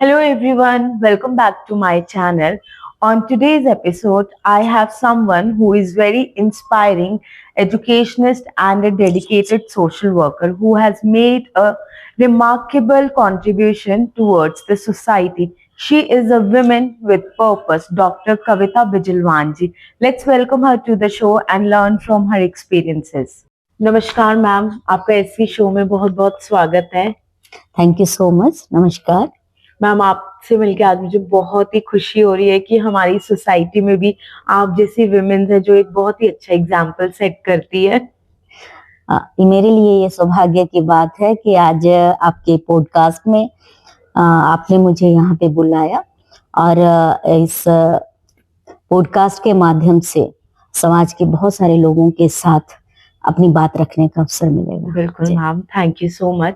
Hello everyone, welcome back to my channel. On today's episode, I have someone who is very inspiring educationist and a dedicated social worker who has made a remarkable contribution towards the society. She is a woman with purpose, Dr. Kavita Bijilwanji. Let's welcome her to the show and learn from her experiences. नमस्कार ma'am, आपका इसी show में बहुत बहुत स्वागत है। Thank you so much. नमस्कार ma'am, आपसे मिलके आज मुझे बहुत ही खुशी हो रही है कि हमारी सोसाइटी में भी आप जैसी विमेन है जो एक बहुत ही अच्छा एग्जाम्पल सेट करती है। मेरे लिए ये सौभाग्य की बात है कि आज आपके पॉडकास्ट में आपने मुझे यहाँ पे बुलाया और इस पॉडकास्ट के माध्यम से समाज के बहुत सारे लोगों के साथ अपनी बात रखने का अवसर मिलेगा। बिल्कुल ma'am, thank you so much.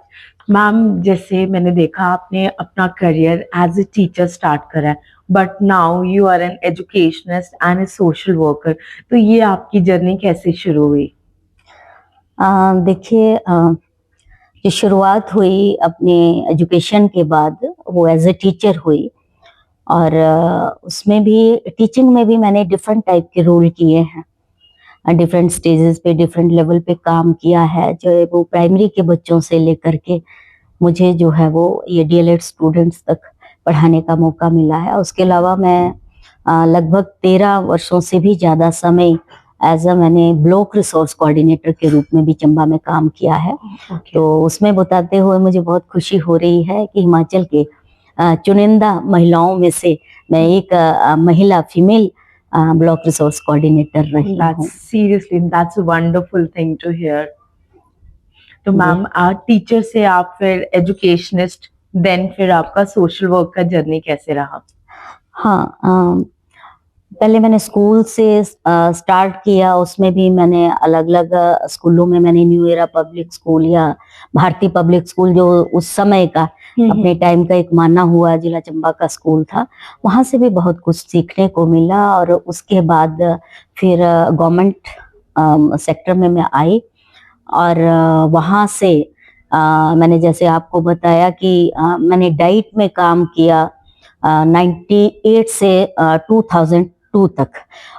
Ma'am, जैसे मैंने देखा आपने अपना career as a teacher start करा है, but now you are an educationist and a social worker. तो ये आपकी जर्नी कैसे शुरू हुई? देखिए, जो शुरुआत हुई अपने एजुकेशन के बाद वो एज ए टीचर हुई और उसमें भी टीचिंग में भी मैंने डिफरेंट टाइप के रोल किए हैं, डिफरेंट स्टेजेस पे डिफरेंट लेवल पे काम किया है। जो है वो प्राइमरी के बच्चों से लेकर के मुझे जो है वो ये डीएलएड स्टूडेंट्स तक पढ़ाने का मौका मिला है। उसके अलावा मैं लगभग 13 वर्षों से भी ज़्यादा समय मैंने ब्लॉक रिसोर्स कोऑर्डिनेटर के रूप में भी चंबा में काम किया है। तो उसमें बताते हुए मुझे बहुत खुशी हो रही है कि हिमाचल के चुनिंदा महिलाओं में से मैं एक महिला फीमेल ब्लॉक रिसोर्स कोऑर्डिनेटर रही हूँ। Seriously that's a wonderful thing to hear. तो मैम, टीचर से आप फिर एजुकेशनिस्ट, देन फिर आपका सोशल वर्क का जर्नी कैसे रहा? हाँ, पहले मैंने स्कूल से स्टार्ट किया। उसमें भी मैंने अलग अलग स्कूलों में मैंने न्यू एरा पब्लिक स्कूल या भारतीय पब्लिक स्कूल जो उस समय का अपने टाइम का एक माना हुआ जिला चंबा का स्कूल था, वहाँ से भी बहुत कुछ सीखने को मिला। और उसके बाद फिर गवर्नमेंट सेक्टर में मैं आई और वहाँ से मैंने जैसे आपको बताया कि मैंने डाइट में काम किया 98 से 2002 तक।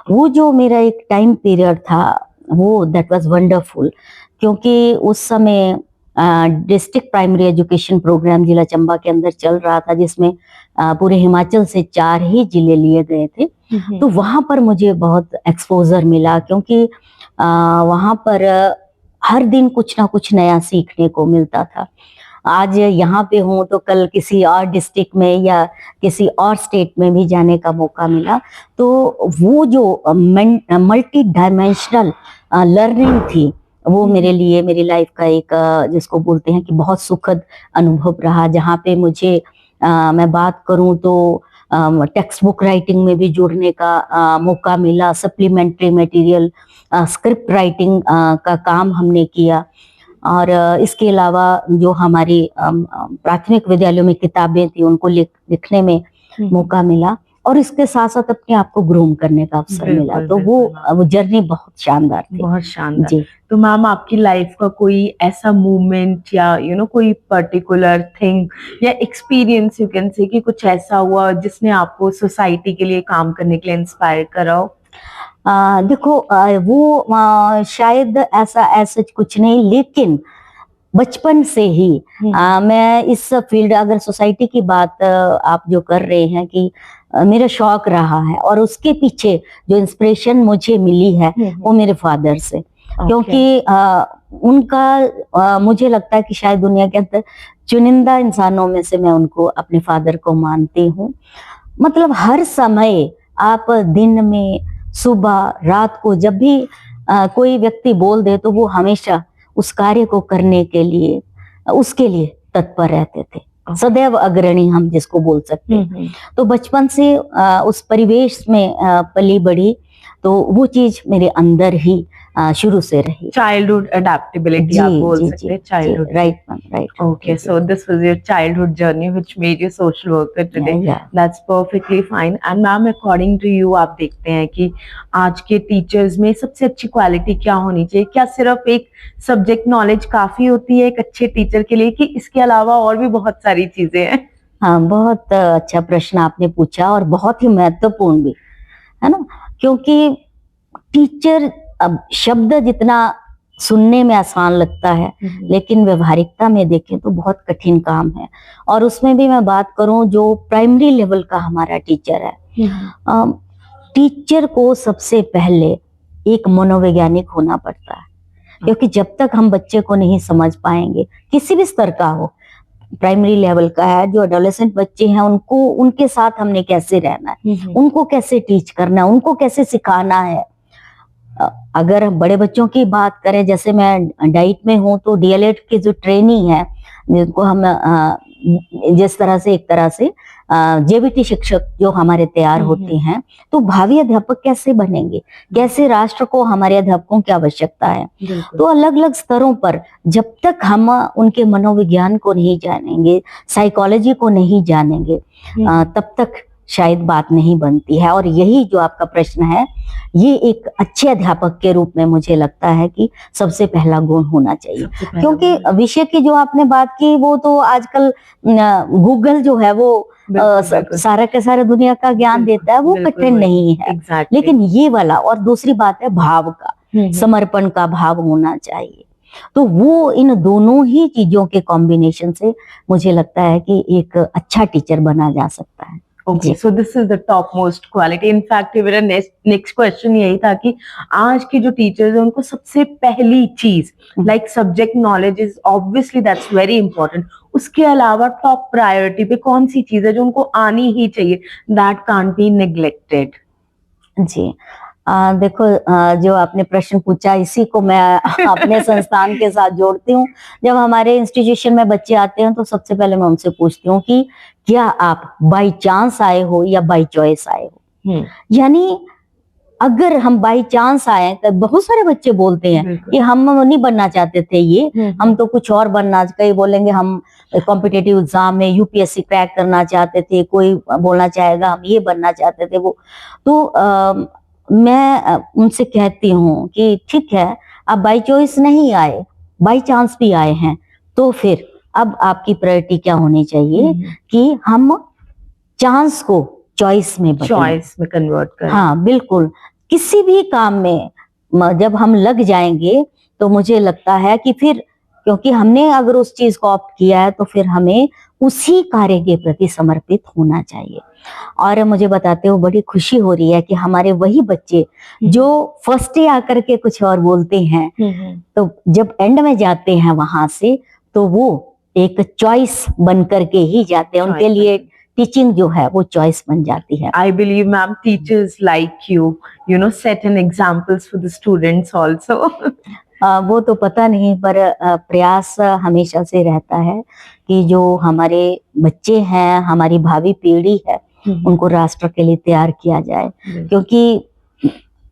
वो जो मेरा एक टाइम पीरियड था वो दैट वाज वंडरफुल, क्योंकि उस समय डिस्ट्रिक्ट प्राइमरी एजुकेशन प्रोग्राम जिला चंबा के अंदर चल रहा था, जिसमें पूरे हिमाचल से 4 ही जिले लिए गए थे। तो वहाँ पर मुझे बहुत एक्सपोजर मिला, क्योंकि वहाँ पर हर दिन कुछ ना कुछ नया सीखने को मिलता था। आज यहाँ पे हूँ तो कल किसी और डिस्ट्रिक्ट में या किसी और स्टेट में भी जाने का मौका मिला। तो वो जो मल्टी डायमेंशनल लर्निंग थी वो मेरे लिए मेरी लाइफ का एक जिसको बोलते हैं कि बहुत सुखद अनुभव रहा। जहाँ पे मुझे मैं बात करूँ तो टेक्स्ट बुक राइटिंग में भी जुड़ने का मौका मिला। सप्लीमेंट्री मटेरियल स्क्रिप्ट राइटिंग का काम हमने किया। और इसके अलावा जो हमारी प्राथमिक विद्यालयों में किताबें थी उनको लिखने में मौका मिला और इसके साथ साथ अपने आप को ग्रूम करने का अवसर मिला। तो वो जर्नी बहुत शानदार थी। बहुत शानदार जी। तो मैम, आपकी लाइफ का कोई ऐसा मूवमेंट या कोई पर्टिकुलर थिंग या एक्सपीरियंस यू कैन से कि कुछ ऐसा हुआ जिसने आपको सोसाइटी के लिए काम करने के लिए इंस्पायर करा हो? देखो, वो शायद ऐसा कुछ नहीं, लेकिन बचपन से ही मैं इस फील्ड, अगर सोसाइटी की बात आप जो कर रहे हैं कि मेरा शौक रहा है और उसके पीछे जो इंस्पिरेशन मुझे मिली है वो मेरे फादर से। क्योंकि उनका मुझे लगता है कि शायद दुनिया के अंदर चुनिंदा इंसानों में से मैं उनको अपने फादर को मानती हूँ। मतलब हर समय आप दिन में, सुबह, रात को जब भी कोई व्यक्ति बोल दे तो वो हमेशा उस कार्य को करने के लिए उसके लिए तत्पर रहते थे। सदैव अग्रणी हम जिसको बोल सकते हैं। तो बचपन से उस परिवेश में पली बड़ी, तो वो चीज मेरे अंदर ही शुरू से रही। चाइल्डहुड अडेप्टेबिलिटी आप बोल सकते हैं। Childhood, right. Okay, so this was your childhood journey which made you social worker today. That's perfectly fine. And ma'am, according to you आप देखते हैं कि आज के टीचर्स में सबसे अच्छी क्वालिटी क्या होनी चाहिए? क्या सिर्फ एक सब्जेक्ट नॉलेज काफी होती है एक अच्छे टीचर के लिए, कि इसके अलावा और भी बहुत सारी चीजें हैं? हाँ, बहुत अच्छा प्रश्न आपने पूछा और बहुत ही महत्वपूर्ण भी, है ना? क्योंकि टीचर, अब शब्द जितना सुनने में आसान लगता है, लेकिन व्यवहारिकता में देखें तो बहुत कठिन काम है। और उसमें भी मैं बात करूं जो प्राइमरी लेवल का हमारा टीचर है, टीचर को सबसे पहले एक मनोवैज्ञानिक होना पड़ता है, क्योंकि जब तक हम बच्चे को नहीं समझ पाएंगे, किसी भी स्तर का हो, प्राइमरी लेवल का है, जो एडोलेसेंट बच्चे हैं उनको, उनके साथ हमने कैसे रहना है, उनको कैसे टीच करना है, उनको कैसे सिखाना है। अगर बड़े बच्चों की बात करें, जैसे मैं डाइट में हूँ, तो डीएलएड की जो ट्रेनिंग है, जिनको हम जिस तरह से एक तरह से जेबीटी शिक्षक जो हमारे तैयार होते हैं, तो भावी अध्यापक कैसे बनेंगे, कैसे राष्ट्र को हमारे अध्यापकों की आवश्यकता है। तो अलग अलग स्तरों पर जब तक हम उनके मनोविज्ञान को नहीं जानेंगे, साइकोलॉजी को नहीं जानेंगे, तब तक शायद बात नहीं बनती है। और यही जो आपका प्रश्न है, ये एक अच्छे अध्यापक के रूप में मुझे लगता है कि सबसे पहला गुण होना चाहिए। क्योंकि विषय की जो आपने बात की, वो तो आजकल गूगल जो है वो सारा के सारा दुनिया का ज्ञान देता है, वो कठिन नहीं है। लेकिन ये वाला, और दूसरी बात है भाव का, समर्पण का भाव होना चाहिए। तो वो इन दोनों ही चीजों के कॉम्बिनेशन से मुझे लगता है कि एक अच्छा टीचर बना जा सकता है। Okay, so this is the topmost quality. In fact, मेरा next question यही था कि आज के जो टीचर्स हैं, उनको सबसे पहली चीज, like subject knowledge is obviously that's very important. उसके अलावा टॉप प्रायोरिटी पे कौन सी चीज है जो उनको आनी ही चाहिए, that can't be neglected? जी, देखो, जो आपने प्रश्न पूछा, इसी को मैं अपने संस्थान के साथ जोड़ती हूँ। जब हमारे इंस्टीट्यूशन में बच्चे आते हैं, तो सबसे पहले मैं उनसे पूछती हूँ कि क्या आप बाई चांस आए हो या बाई चॉइस आए हो। यानी अगर हम बाई चांस आए, तो बहुत सारे बच्चे बोलते हैं कि हम नहीं बनना चाहते थे ये, हम तो कुछ और बनना, कई बोलेंगे हम कॉम्पिटिटिव एग्जाम में यूपीएससी क्रैक करना चाहते थे, कोई बोलना चाहेगा हम ये बनना चाहते थे। वो तो मैं उनसे कहती हूँ कि ठीक है, आप बाई चॉइस नहीं आए, बाई चांस भी आए हैं, तो फिर अब आपकी प्रायोरिटी क्या होनी चाहिए कि हम चांस को चॉइस में कन्वर्ट करें। हाँ, बिल्कुल। किसी भी काम में जब हम लग जाएंगे, तो मुझे लगता है कि फिर, क्योंकि हमने अगर उस चीज को ऑप्ट किया है, तो फिर हमें उसी कार्य के प्रति समर्पित होना चाहिए। और मुझे बताते हुए बड़ी खुशी हो रही है कि हमारे वही बच्चे जो फर्स्ट डे आकर के कुछ और बोलते हैं, तो जब एंड में जाते हैं वहां से, तो वो एक चॉइस बन करके ही जाते हैं। उनके लिए टीचिंग जो है वो चॉइस बन जाती है। I believe ma'am teachers like you know set an examples for the students also. वो तो पता नहीं, पर प्रयास हमेशा से रहता है कि जो हमारे बच्चे हैं, हमारी भावी पीढ़ी है, उनको राष्ट्र के लिए तैयार किया जाए। क्योंकि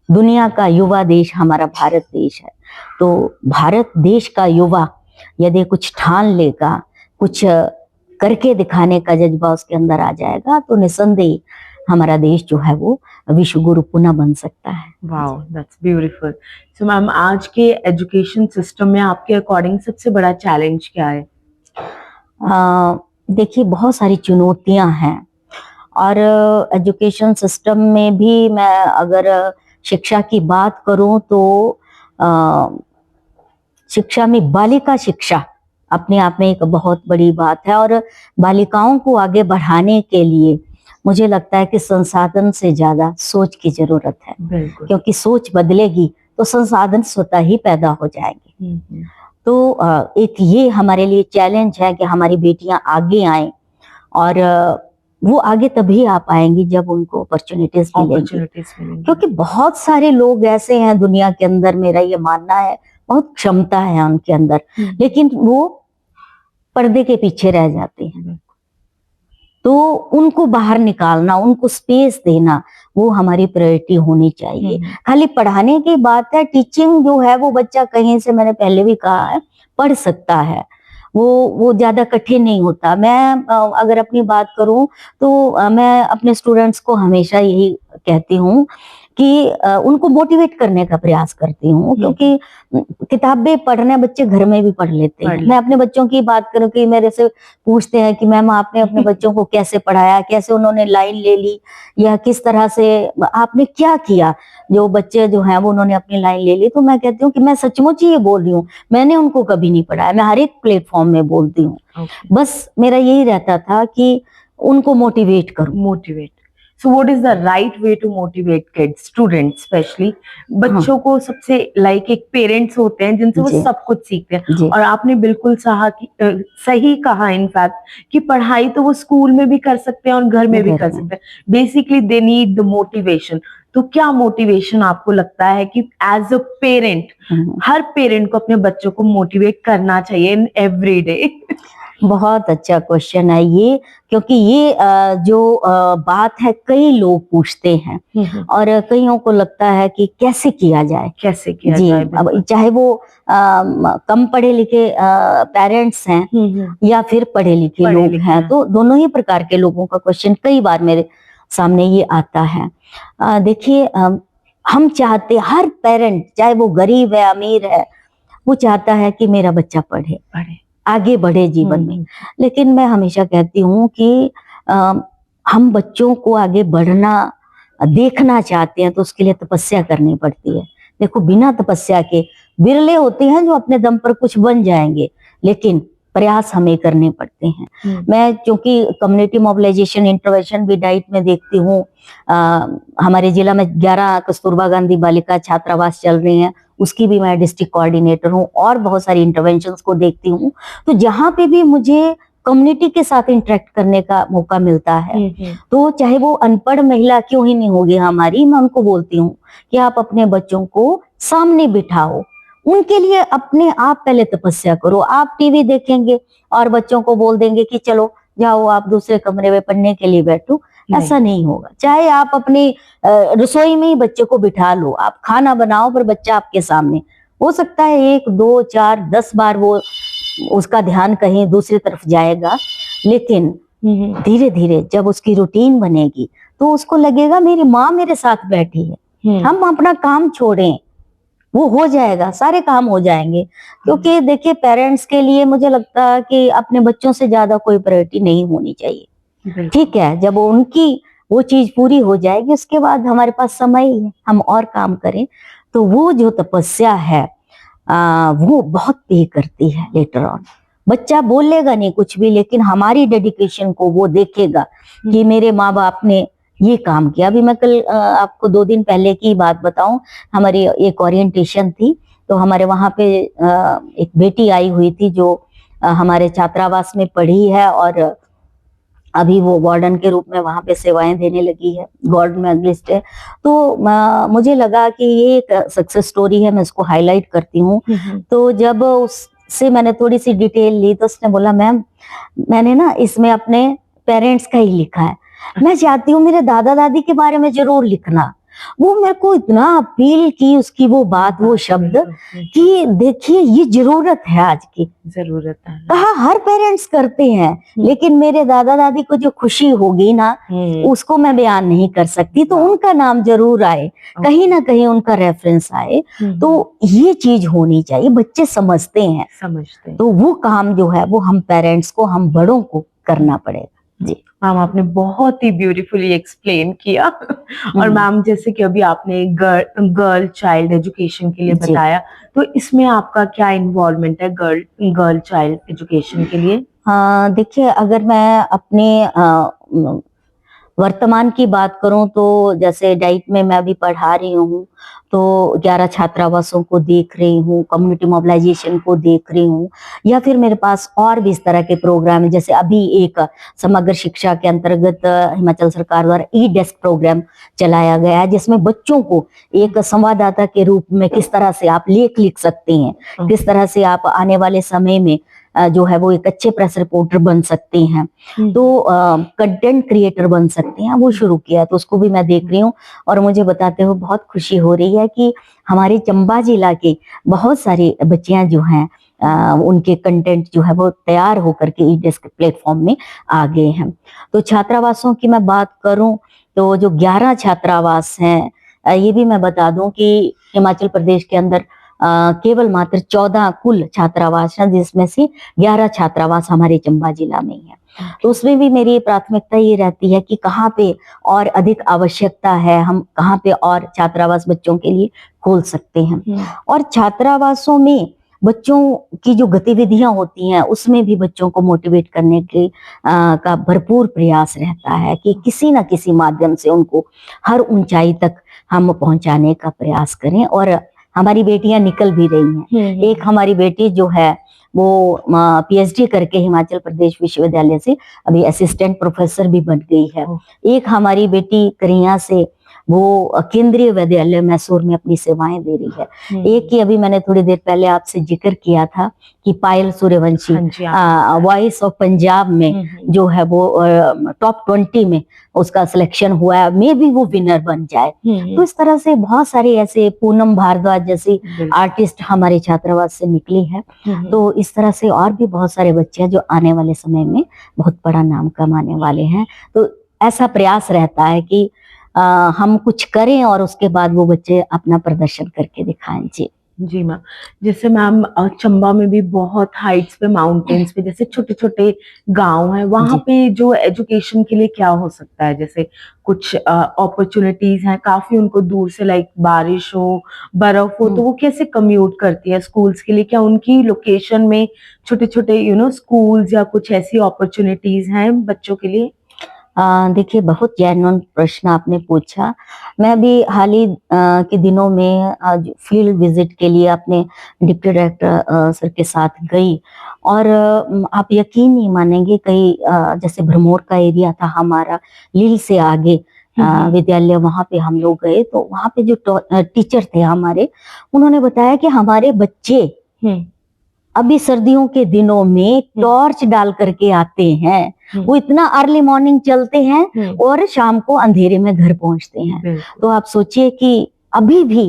दुनिया का युवा देश हमारा भारत देश है, तो भारत देश का युवा यदि कुछ ठान लेगा, कुछ करके दिखाने का जज्बा उसके अंदर आ जाएगा, तो निसंदेह हमारा देश जो है वो विश्व गुरु पुनः बन सकता है। Wow, that's beautiful. So ma'am, आज के एजुकेशन सिस्टम में आपके अकॉर्डिंग सबसे बड़ा चैलेंज क्या है? देखिए, बहुत सारी चुनौतियां हैं, और एजुकेशन सिस्टम में भी मैं अगर शिक्षा की बात करूं, तो शिक्षा में बालिका शिक्षा अपने आप में एक बहुत बड़ी बात है। और बालिकाओं को आगे बढ़ाने के लिए मुझे लगता है कि संसाधन से ज्यादा सोच की जरूरत है, क्योंकि सोच बदलेगी तो संसाधन स्वतः ही पैदा हो जाएंगे। तो एक ये हमारे लिए चैलेंज है कि हमारी बेटियां आगे आए, और वो आगे तभी आ पाएंगी जब उनको अपॉर्चुनिटीज मिलेंगी। क्योंकि बहुत सारे लोग ऐसे हैं दुनिया के अंदर, मेरा ये मानना है, बहुत क्षमता है उनके अंदर, लेकिन वो पर्दे के पीछे रह जाते हैं। तो उनको बाहर निकालना, उनको स्पेस देना, वो हमारी प्रायोरिटी होनी चाहिए। खाली पढ़ाने की बात है, टीचिंग जो है वो बच्चा कहीं से, मैंने पहले भी कहा है, पढ़ सकता है, वो ज्यादा कठिन नहीं होता। मैं अगर अपनी बात करूं, तो मैं अपने स्टूडेंट्स को हमेशा यही कहती हूँ कि उनको मोटिवेट करने का प्रयास करती हूँ, क्योंकि किताबें पढ़ने बच्चे घर में भी पढ़ लेते हैं। मैं अपने बच्चों की बात करूं कि मेरे से पूछते हैं कि मैम आपने अपने बच्चों को कैसे पढ़ाया, कैसे उन्होंने लाइन ले ली, या किस तरह से आपने क्या किया जो बच्चे जो हैं वो उन्होंने अपनी लाइन ले ली। तो मैं कहती हूँ कि मैं सचमुच ही ये बोल रही हूँ, मैंने उनको कभी नहीं पढ़ाया, मैं हर एक प्लेटफॉर्म में बोलती हूँ। बस मेरा यही रहता था कि उनको मोटिवेट करूं। Motivate. So what is the right way to motivate kids, students specially? बच्चों को सबसे लाइक एक पेरेंट्स होते हैं जिनसे वो सब कुछ सीखते हैं, और आपने बिल्कुल सही कहा इनफैक्ट कि पढ़ाई तो वो स्कूल में भी कर सकते हैं और घर में भी कर सकते हैं। Basically they need the motivation. तो क्या मोटिवेशन आपको लगता है कि एज अ पेरेंट हर पेरेंट को अपने बच्चों को मोटिवेट करना चाहिए इन एवरी डे? बहुत अच्छा क्वेश्चन है ये, क्योंकि ये जो बात है कई लोग पूछते हैं और कईयों को लगता है कि कैसे किया जाए, कैसे किया जाए। अब चाहे वो कम पढ़े लिखे पेरेंट्स हैं या फिर पढ़े लिखे लोग हैं, तो दोनों ही प्रकार के लोगों का क्वेश्चन कई बार मेरे सामने ये आता है। देखिए, हम चाहते, हर पेरेंट चाहे वो गरीब है अमीर है, वो चाहता है कि मेरा बच्चा पढ़े, आगे बढ़े जीवन में। लेकिन मैं हमेशा कहती हूँ कि हम बच्चों को आगे बढ़ना देखना चाहते हैं तो उसके लिए तपस्या करनी पड़ती है। देखो, बिना तपस्या के बिरले होते हैं जो अपने दम पर कुछ बन जाएंगे, लेकिन प्रयास हमें करने पड़ते हैं। मैं क्योंकि कम्युनिटी मोबिलाइजेशन इंटरवेंशन भी डाइट में देखती हूँ, हमारे जिला में 11 कस्तूरबा गांधी बालिका छात्रावास चल रहे हैं, उसकी भी मैं डिस्ट्रिक्ट कोऑर्डिनेटर हूँ, और बहुत सारी इंटरवेंशंस को देखती हूँ। तो जहाँ पे भी मुझे कम्युनिटी के साथ इंटरेक्ट करने का मौका मिलता है, तो चाहे वो अनपढ़ महिला क्यों ही नहीं होगी हमारी, मैं उनको बोलती हूँ कि आप अपने बच्चों को सामने बिठाओ, उनके लिए अपने आप पहले तपस्या करो। आप टीवी देखेंगे और बच्चों को बोल देंगे कि चलो जाओ आप दूसरे कमरे में पढ़ने के लिए बैठो, ऐसा नहीं होगा। चाहे आप अपनी रसोई में ही बच्चे को बिठा लो, आप खाना बनाओ, पर बच्चा आपके सामने, हो सकता है 1, 2, 4, 10 बार वो उसका ध्यान कहीं दूसरी तरफ जाएगा, लेकिन धीरे धीरे जब उसकी रूटीन बनेगी तो उसको लगेगा मेरी माँ मेरे साथ बैठी है, हम अपना काम छोड़ें, वो हो जाएगा, सारे काम हो जाएंगे। क्योंकि देखिए, पेरेंट्स के लिए मुझे लगता है कि अपने बच्चों से ज्यादा कोई प्रायोरिटी नहीं होनी चाहिए। ठीक है, जब उनकी वो चीज पूरी हो जाएगी, उसके बाद हमारे पास समय ही है, हम और काम करें। तो वो जो तपस्या है वो बहुत पे करती है लेटर ऑन। बच्चा बोलेगा नहीं कुछ भी, लेकिन हमारी डेडिकेशन को वो देखेगा कि मेरे माँ बाप ने ये काम किया। अभी मैं कल आपको 2 दिन पहले की बात बताऊं, हमारी एक ओरिएंटेशन थी, तो हमारे वहां पे एक बेटी आई हुई थी जो हमारे छात्रावास में पढ़ी है और अभी वो वार्डन के रूप में वहां पे सेवाएं देने लगी है, गॉड मेडलिस्ट है। तो मुझे लगा कि ये एक सक्सेस स्टोरी है, मैं इसको हाईलाइट करती हूँ। तो जब उससे मैंने थोड़ी सी डिटेल ली तो उसने बोला, मैम मैंने ना इसमें अपने पेरेंट्स का ही लिखा है, मैं चाहती हूँ मेरे दादा दादी के बारे में जरूर लिखना। वो मेरे को इतना अपील की उसकी वो बात, वो शब्द, कि देखिए ये जरूरत है, आज की जरूरत है। कहा हर पेरेंट्स करते हैं, लेकिन मेरे दादा दादी को जो खुशी होगी ना उसको मैं बयान नहीं कर सकती। तो उनका नाम जरूर आए, कहीं ना कहीं उनका रेफरेंस आए। तो ये चीज होनी चाहिए, बच्चे समझते हैं, तो वो काम जो है वो हम पेरेंट्स को, हम बड़ों को करना पड़ेगा। जी मैम, आपने बहुत ही ब्यूटीफुली एक्सप्लेन किया। और मैम, जैसे कि अभी आपने गर्ल चाइल्ड एजुकेशन के लिए बताया, तो इसमें आपका क्या इन्वॉल्वमेंट है गर्ल चाइल्ड एजुकेशन के लिए? देखिए, अगर मैं अपने वर्तमान की बात करूं तो जैसे डाइट में मैं अभी पढ़ा रही हूँ, तो 11 छात्रावासों को देख रही हूँ, कम्युनिटी मोबिलाइजेशन को देख रही हूँ, या फिर मेरे पास और भी इस तरह के प्रोग्राम है। जैसे अभी एक समग्र शिक्षा के अंतर्गत हिमाचल सरकार द्वारा ई-डेस्क प्रोग्राम चलाया गया है, जिसमें बच्चों को एक संवाददाता के रूप में किस तरह से आप लेख लिख सकते हैं, किस तरह से आप आने वाले समय में जो है वो एक अच्छे प्रेस रिपोर्टर बन सकते हैं, तो कंटेंट क्रिएटर बन सकते हैं, वो शुरू किया है। तो उसको भी मैं देख रही हूँ और मुझे बताते हुए बहुत खुशी हो रही है कि हमारे चंबा जिला के बहुत सारे बच्चियां जो हैं उनके कंटेंट जो है वो तैयार होकर के ई-डेस्क प्लेटफॉर्म में आ गए हैं। तो छात्रावासों की मैं बात करूं तो जो 11 छात्रावास हैं, ये भी मैं बता दूं कि हिमाचल प्रदेश के अंदर केवल मात्र 14 कुल छात्रावास हैं, जिसमें से 11 छात्रावास हमारे चंबा जिला में ही है। तो उसमें भी मेरी प्राथमिकता ये रहती है कि कहाँ पे और अधिक आवश्यकता है, हम कहाँ पे और छात्रावास बच्चों के लिए खोल सकते हैं। और छात्रावासों में बच्चों की जो गतिविधियां होती हैं, उसमें भी बच्चों को मोटिवेट करने के का भरपूर प्रयास रहता है कि किसी ना किसी माध्यम से उनको हर ऊंचाई तक हम पहुंचाने का प्रयास करें। और हमारी बेटियां निकल भी रही हैं। एक हमारी बेटी जो है वो पीएचडी करके हिमाचल प्रदेश विश्वविद्यालय से अभी असिस्टेंट प्रोफेसर भी बन गई है। एक हमारी बेटी करिया से वो केंद्रीय विद्यालय मैसूर में अपनी सेवाएं दे रही है। एक की अभी मैंने थोड़ी देर पहले आपसे जिक्र किया था कि पायल सूर्यवंशी वॉइस ऑफ पंजाब में जो है वो टॉप 20 में उसका सिलेक्शन हुआ है, मे भी वो विनर बन जाए। तो इस तरह से बहुत सारे ऐसे, पूनम भारद्वाज जैसी आर्टिस्ट हमारे छात्रावास से निकली है। तो इस तरह से और भी बहुत सारे बच्चे हैं जो आने वाले समय में बहुत बड़ा नाम कमाने वाले हैं। तो ऐसा प्रयास रहता है कि हम कुछ करें और उसके बाद वो बच्चे अपना प्रदर्शन करके दिखाएं। जी जी मैम, जैसे मैम चंबा में भी बहुत हाइट्स पे, माउंटेन्स पे जैसे छोटे छोटे गांव हैं, वहां पे जो एजुकेशन के लिए क्या हो सकता है? जैसे कुछ अपॉर्चुनिटीज हैं काफी उनको दूर से, लाइक बारिश हो, बर्फ हो, तो वो कैसे कम्यूट करती है स्कूल्स के लिए? क्या उनकी लोकेशन में छोटे छोटे स्कूल्स या कुछ ऐसी अपॉर्चुनिटीज हैं बच्चों के लिए? देखिए, बहुत जेन्युइन प्रश्न आपने पूछा। मैं भी हाल ही के दिनों में फील्ड विजिट के लिए अपने डिप्टी डायरेक्टर सर के साथ गई और आप यकीन नहीं मानेंगे, कई जैसे भरमौर का एरिया था हमारा, लील से आगे विद्यालय, वहां पे हम लोग गए तो वहां पे जो टीचर थे हमारे, उन्होंने बताया कि हमारे बच्चे अभी सर्दियों के दिनों में टॉर्च डाल करके आते हैं। वो इतना अर्ली मॉर्निंग चलते हैं और शाम को अंधेरे में घर पहुंचते हैं। तो आप सोचिए कि अभी भी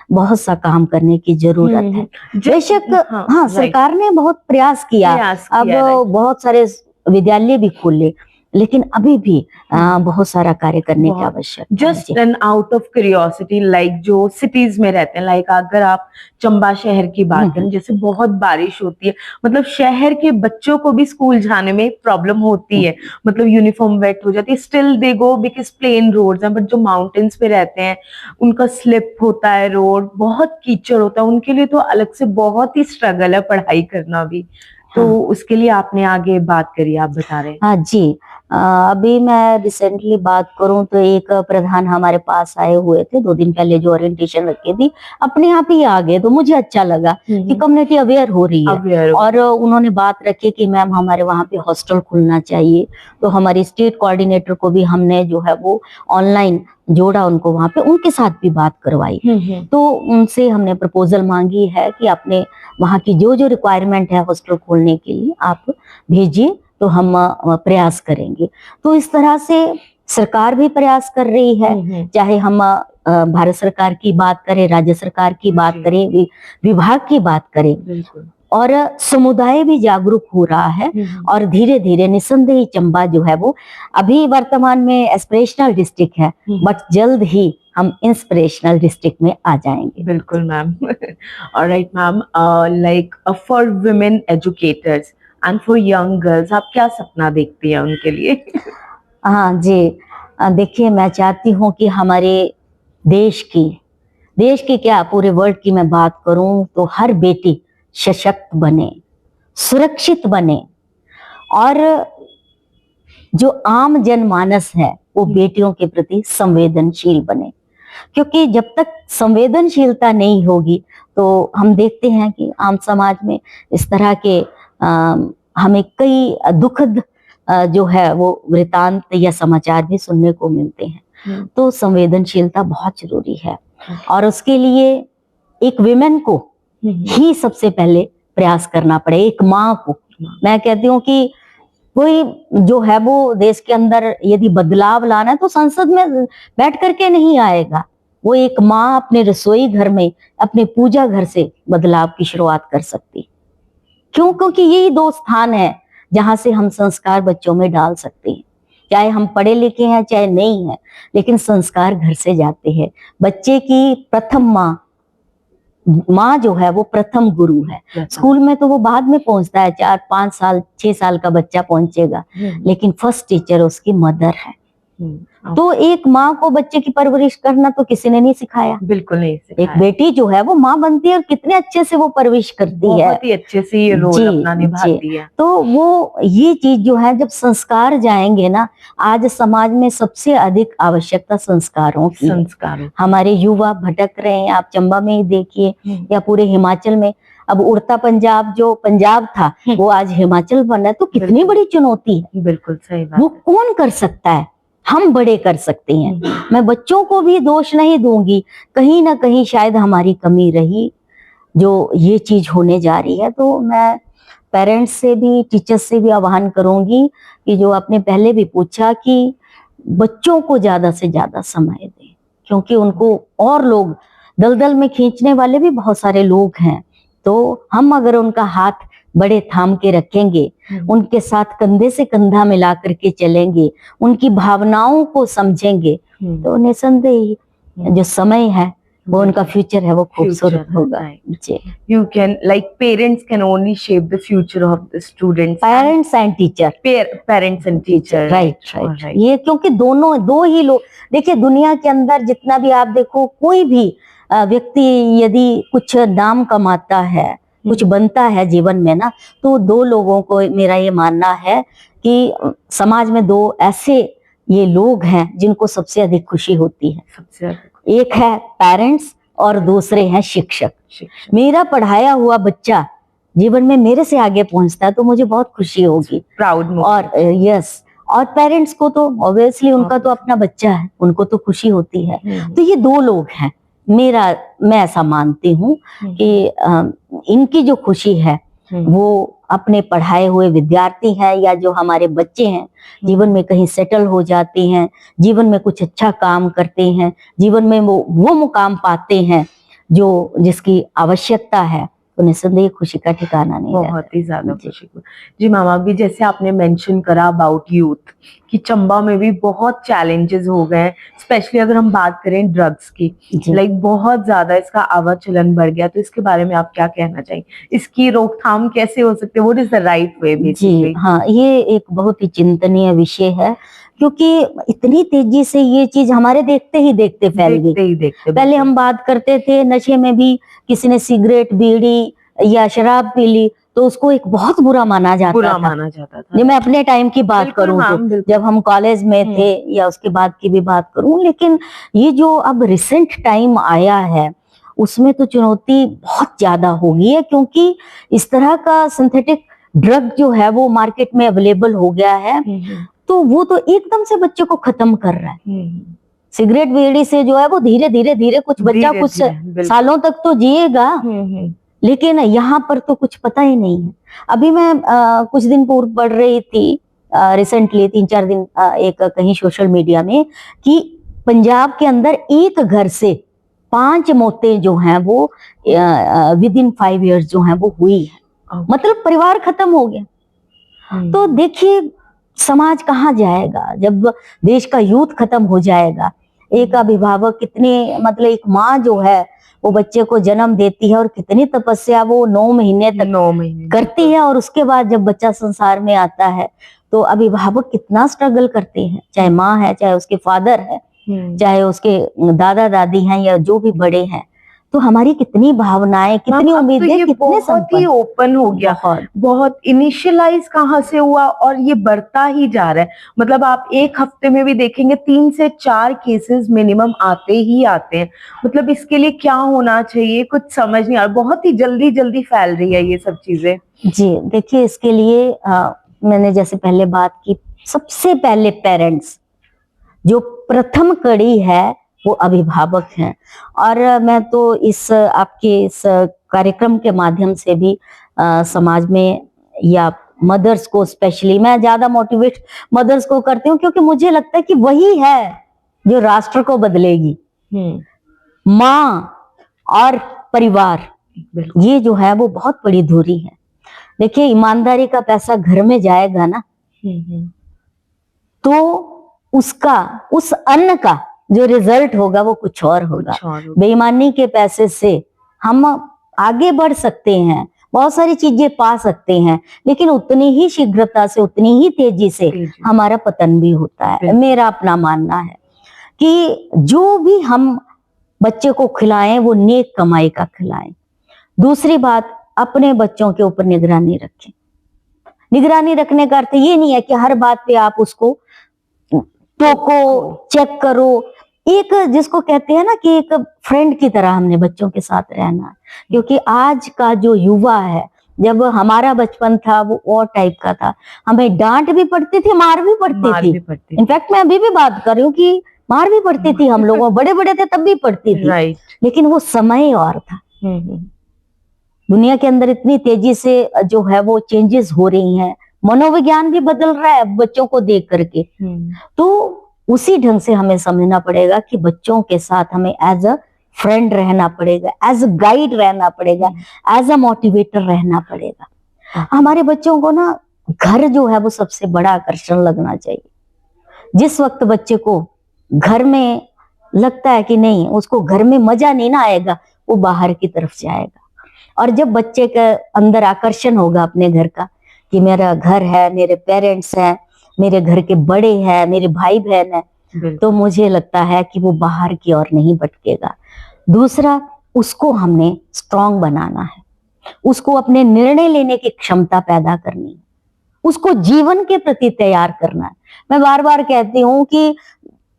बहुत सा काम करने की जरूरत है। बेशक हाँ, सरकार ने बहुत प्रयास किया, अब बहुत सारे विद्यालय भी खोले, लेकिन अभी भी बहुत सारा कार्य करने की आवश्यकता है। Just an out of curiosity, like जो सिटीज में रहते हैं, लाइक अगर आप चंबा शहर की बात करें, जैसे बहुत बारिश होती है, मतलब शहर के बच्चों को भी स्कूल जाने में प्रॉब्लम होती है, मतलब यूनिफॉर्म वेट हो जाती है, still they go because plain roads हैं। बट जो माउंटेन्स पे रहते हैं उनका स्लिप होता है, रोड बहुत कीचड़ होता है, उनके लिए तो अलग से बहुत ही स्ट्रगल है पढ़ाई करना भी। तो उसके लिए आपने आगे बात करी, आप बता रहे हैं। हाँ जी, अभी मैं रिसेंटली बात करूं तो एक प्रधान हमारे पास आए हुए थे 2 दिन पहले, जो ओरिएंटेशन रखी थी, अपने आप ही आ गए। तो मुझे अच्छा लगा कि कम्युनिटी अवेयर हो रही है। और उन्होंने बात रखी कि मैम हमारे वहाँ पे हॉस्टल खुलना चाहिए। तो हमारी स्टेट कोऑर्डिनेटर को भी हमने जो है वो ऑनलाइन जोड़ा, उनको वहां पे उनके साथ भी बात करवाई। तो उनसे हमने प्रपोजल मांगी है कि अपने वहाँ की जो जो रिक्वायरमेंट है हॉस्टल खोलने के लिए आप भेजिए, तो हम प्रयास करेंगे। तो इस तरह से सरकार भी प्रयास कर रही है, चाहे हम भारत सरकार की बात करें, राज्य सरकार की बात करें, विभाग की बात करें, और समुदाय भी जागरूक हो रहा है। और धीरे धीरे निसंदेह चंबा जो है वो अभी वर्तमान में एस्पिरेशनल डिस्ट्रिक्ट है, बट जल्द ही हम इंस्पिरेशनल डिस्ट्रिक्ट में आ जाएंगे। बिल्कुल ma'am. Alright ma'am, like for women educators and for young girls, आप क्या सपना देखती हैं उनके लिए? हाँ जी, देखिए, मैं चाहती हूँ कि हमारे देश की क्या, पूरे वर्ल्ड की मैं बात करूं तो हर बेटी सशक्त बने, सुरक्षित बने, और जो आम जनमानस है वो बेटियों के प्रति संवेदनशील बने। क्योंकि जब तक संवेदनशीलता नहीं होगी तो हम देखते हैं कि आम समाज में इस तरह के हमें कई दुखद जो है वो वृतांत या समाचार भी सुनने को मिलते हैं। तो संवेदनशीलता बहुत जरूरी है, और उसके लिए एक विमेन को ही सबसे पहले प्रयास करना पड़े, एक माँ को। मैं कहती हूँ कि कोई जो है वो देश के अंदर यदि बदलाव लाना है तो संसद में बैठ करके नहीं आएगा। वो एक माँ अपने रसोई घर में, अपने पूजा घर से बदलाव की शुरुआत कर सकती। क्यों? क्योंकि यही 2 स्थान है जहां से हम संस्कार बच्चों में डाल सकते हैं। चाहे हम पढ़े लिखे हैं चाहे नहीं है, लेकिन संस्कार घर से जाते हैं। बच्चे की प्रथम माँ जो है वो प्रथम गुरु है। स्कूल में तो वो बाद में पहुंचता है, 4-5 साल 6 साल का बच्चा पहुंचेगा, लेकिन फर्स्ट टीचर उसकी मदर है। तो एक माँ को बच्चे की परवरिश करना तो किसी ने नहीं सिखाया, बिल्कुल नहीं सिखाया। एक बेटी जो है वो माँ बनती है और कितने अच्छे से वो परवरिश करती है, बहुत ही अच्छे से ये रोल अपना निभाती है। तो वो ये चीज जो है जब संस्कार जाएंगे ना, आज समाज में सबसे अधिक आवश्यकता संस्कारों की। हमारे युवा भटक रहे हैं, आप चंबा में ही देखिए या पूरे हिमाचल में। अब उड़ता पंजाब जो पंजाब था वो आज हिमाचल बना, तो कितनी बड़ी चुनौती है। बिल्कुल सही बात। वो कौन कर सकता है, हम बड़े कर सकते हैं। मैं बच्चों को भी दोष नहीं दूंगी, कहीं ना कहीं शायद हमारी कमी रही जो ये चीज होने जा रही है। तो मैं पेरेंट्स से भी टीचर्स से भी आह्वान करूंगी कि जो आपने पहले भी पूछा कि बच्चों को ज्यादा से ज्यादा समय दें, क्योंकि उनको और लोग दलदल में खींचने वाले भी बहुत सारे लोग हैं। तो हम अगर उनका हाथ बड़े थाम के रखेंगे, उनके साथ कंधे से कंधा मिला करके चलेंगे, उनकी भावनाओं को समझेंगे, तो निसंदेह जो समय है वो उनका फ्यूचर है वो खूबसूरत होगा। जी, you can like parents can only shape the future of the students, parents and teacher, parents and teacher, right. ये क्योंकि दो ही लोग, देखिए दुनिया के अंदर जितना भी आप देखो, कोई भी व्यक्ति यदि कुछ नाम कमाता है, कुछ बनता है जीवन में ना, तो दो लोगों को, मेरा ये मानना है कि समाज में दो ऐसे ये लोग हैं जिनको सबसे अधिक खुशी होती है। सबसे अधिक एक है पेरेंट्स और दूसरे हैं शिक्षक। मेरा पढ़ाया हुआ बच्चा जीवन में मेरे से आगे पहुंचता है तो मुझे बहुत खुशी होगी, प्राउड। और यस, और पेरेंट्स को तो ऑब्वियसली उनका तो अपना बच्चा है, उनको तो खुशी होती है। तो ये दो लोग हैं, मैं ऐसा मानती हूँ कि इनकी जो खुशी है वो अपने पढ़ाए हुए विद्यार्थी हैं या जो हमारे बच्चे हैं जीवन में कहीं सेटल हो जाते हैं, जीवन में कुछ अच्छा काम करते हैं, जीवन में वो मुकाम पाते हैं जो जिसकी आवश्यकता है, तो निसंदेह खुशी का ठिकाना नहीं है। बहुत ही ज्यादा खुशी को। जी मैम, अभी जैसे आपने मेंशन करा अबाउट यूथ कि चंबा में भी बहुत चैलेंजेस हो गए हैं, स्पेशली अगर हम बात करें ड्रग्स की, लाइक बहुत ज्यादा इसका आवाचलन बढ़ गया, तो इसके बारे में आप क्या कहना चाहिए? इसकी रोकथाम कैसे हो सकती है? What is the right way basically? जी हाँ, ये एक बहुत ही चिंतनीय विषय है, क्योंकि इतनी तेजी से ये चीज हमारे देखते ही देखते फैल गई। पहले हम बात करते थे नशे में भी किसी ने सिगरेट बीड़ी या शराब पी ली तो उसको एक बहुत बुरा माना जाता था। मैं अपने टाइम की बात करूं तो जब हम कॉलेज में थे या उसके बाद की भी बात करूं, लेकिन ये जो अब रिसेंट टाइम आया है उसमें तो चुनौती बहुत ज्यादा हो गई है, क्योंकि इस तरह का सिंथेटिक ड्रग जो है वो मार्केट में अवेलेबल हो गया है, तो वो तो एकदम से बच्चे को खत्म कर रहा है। सिगरेट बीड़ी से जो है वो धीरे धीरे कुछ बच्चा कुछ सालों तक तो जिएगा, लेकिन यहाँ पर तो कुछ पता ही नहीं है। अभी मैं कुछ दिन पूर्व पढ़ रही थी, रिसेंटली 3-4 दिन एक कहीं सोशल मीडिया में, कि पंजाब के अंदर एक घर से 5 मौतें जो हैं वो विद इन 5 years जो हैं वो हुई है। मतलब परिवार खत्म हो गया। तो देखिए समाज कहाँ जाएगा जब देश का यूथ खत्म हो जाएगा। एक अभिभावक कितने, मतलब एक माँ जो है वो बच्चे को जन्म देती है और कितनी तपस्या वो 9 महीने तक करती है, और उसके बाद जब बच्चा संसार में आता है तो अभिभावक कितना स्ट्रगल करते हैं, चाहे माँ है, चाहे उसके फादर है, चाहे उसके दादा दादी हैं या जो भी बड़े हैं। तो हमारी कितनी भावनाएं, कितनी उम्मीदें, तो कितने बहुत ही ओपन हो गया, बहुत इनिशियलाइज कहाँ से हुआ और ये बढ़ता ही जा रहा है। मतलब आप एक हफ्ते में भी देखेंगे 3 से 4 केसेस मिनिमम आते ही आते हैं। मतलब इसके लिए क्या होना चाहिए कुछ समझ नहीं आ रहा, बहुत ही जल्दी जल्दी फैल रही है ये सब चीजें। जी देखिए, इसके लिए मैंने जैसे पहले बात की, सबसे पहले पेरेंट्स जो प्रथम कड़ी है वो अभिभावक हैं। और मैं तो इस आपके इस कार्यक्रम के माध्यम से भी समाज में या मदर्स को, स्पेशली मैं ज्यादा मोटिवेट मदर्स को करती हूँ, क्योंकि मुझे लगता है कि वही है जो राष्ट्र को बदलेगी। माँ और परिवार, ये जो है वो बहुत बड़ी धुरी है। देखिए, ईमानदारी का पैसा घर में जाएगा ना, तो उसका, उस अन्न का जो रिजल्ट होगा वो कुछ और होगा। कुछ और होगा। बेईमानी के पैसे से हम आगे बढ़ सकते हैं, बहुत सारी चीजें पा सकते हैं, लेकिन उतनी ही शीघ्रता से, उतनी ही तेजी से तेजी। हमारा पतन भी होता है। बिल्कुल। मेरा अपना मानना है कि जो भी हम बच्चे को खिलाएं वो नेक कमाई का खिलाएं। दूसरी बात, अपने बच्चों के ऊपर निगरानी रखें। निगरानी रखने का अर्थ ये नहीं है कि हर बात पे आप उसको टोको, चेक करो। एक जिसको कहते हैं ना कि एक फ्रेंड की तरह हमने बच्चों के साथ रहना है, क्योंकि आज का जो युवा है, जब हमारा बचपन था वो और टाइप का था, हमें डांट भी पड़ती थी, मार भी पड़ती थी। इनफैक्ट मैं अभी भी बात कर रही हूँ कि मार भी पड़ती थी, हम लोगों बड़े बड़े थे तब भी पड़ती थी। राइट। लेकिन वो समय और था। दुनिया के अंदर इतनी तेजी से जो है वो चेंजेस हो रही हैं, मनोविज्ञान भी बदल रहा है बच्चों को देख करके। तो उसी ढंग से हमें समझना पड़ेगा कि बच्चों के साथ हमें एज अ फ्रेंड रहना पड़ेगा, एज अ गाइड रहना पड़ेगा, एज अ मोटिवेटर रहना पड़ेगा। हमारे बच्चों को ना घर जो है वो सबसे बड़ा आकर्षण लगना चाहिए। जिस वक्त बच्चे को घर में लगता है कि नहीं, उसको घर में मजा नहीं ना आएगा, वो बाहर की तरफ जाएगा। और जब बच्चे के अंदर आकर्षण होगा अपने घर का, कि मेरा घर है, मेरे पेरेंट्स हैं, मेरे घर के बड़े हैं, मेरे भाई बहन है, तो मुझे लगता है कि वो बाहर की ओर नहीं भटकेगा। दूसरा, उसको हमने स्ट्रांग बनाना है, उसको अपने निर्णय लेने की क्षमता पैदा करनी है, उसको जीवन के प्रति तैयार करना है। मैं बार बार कहती हूँ कि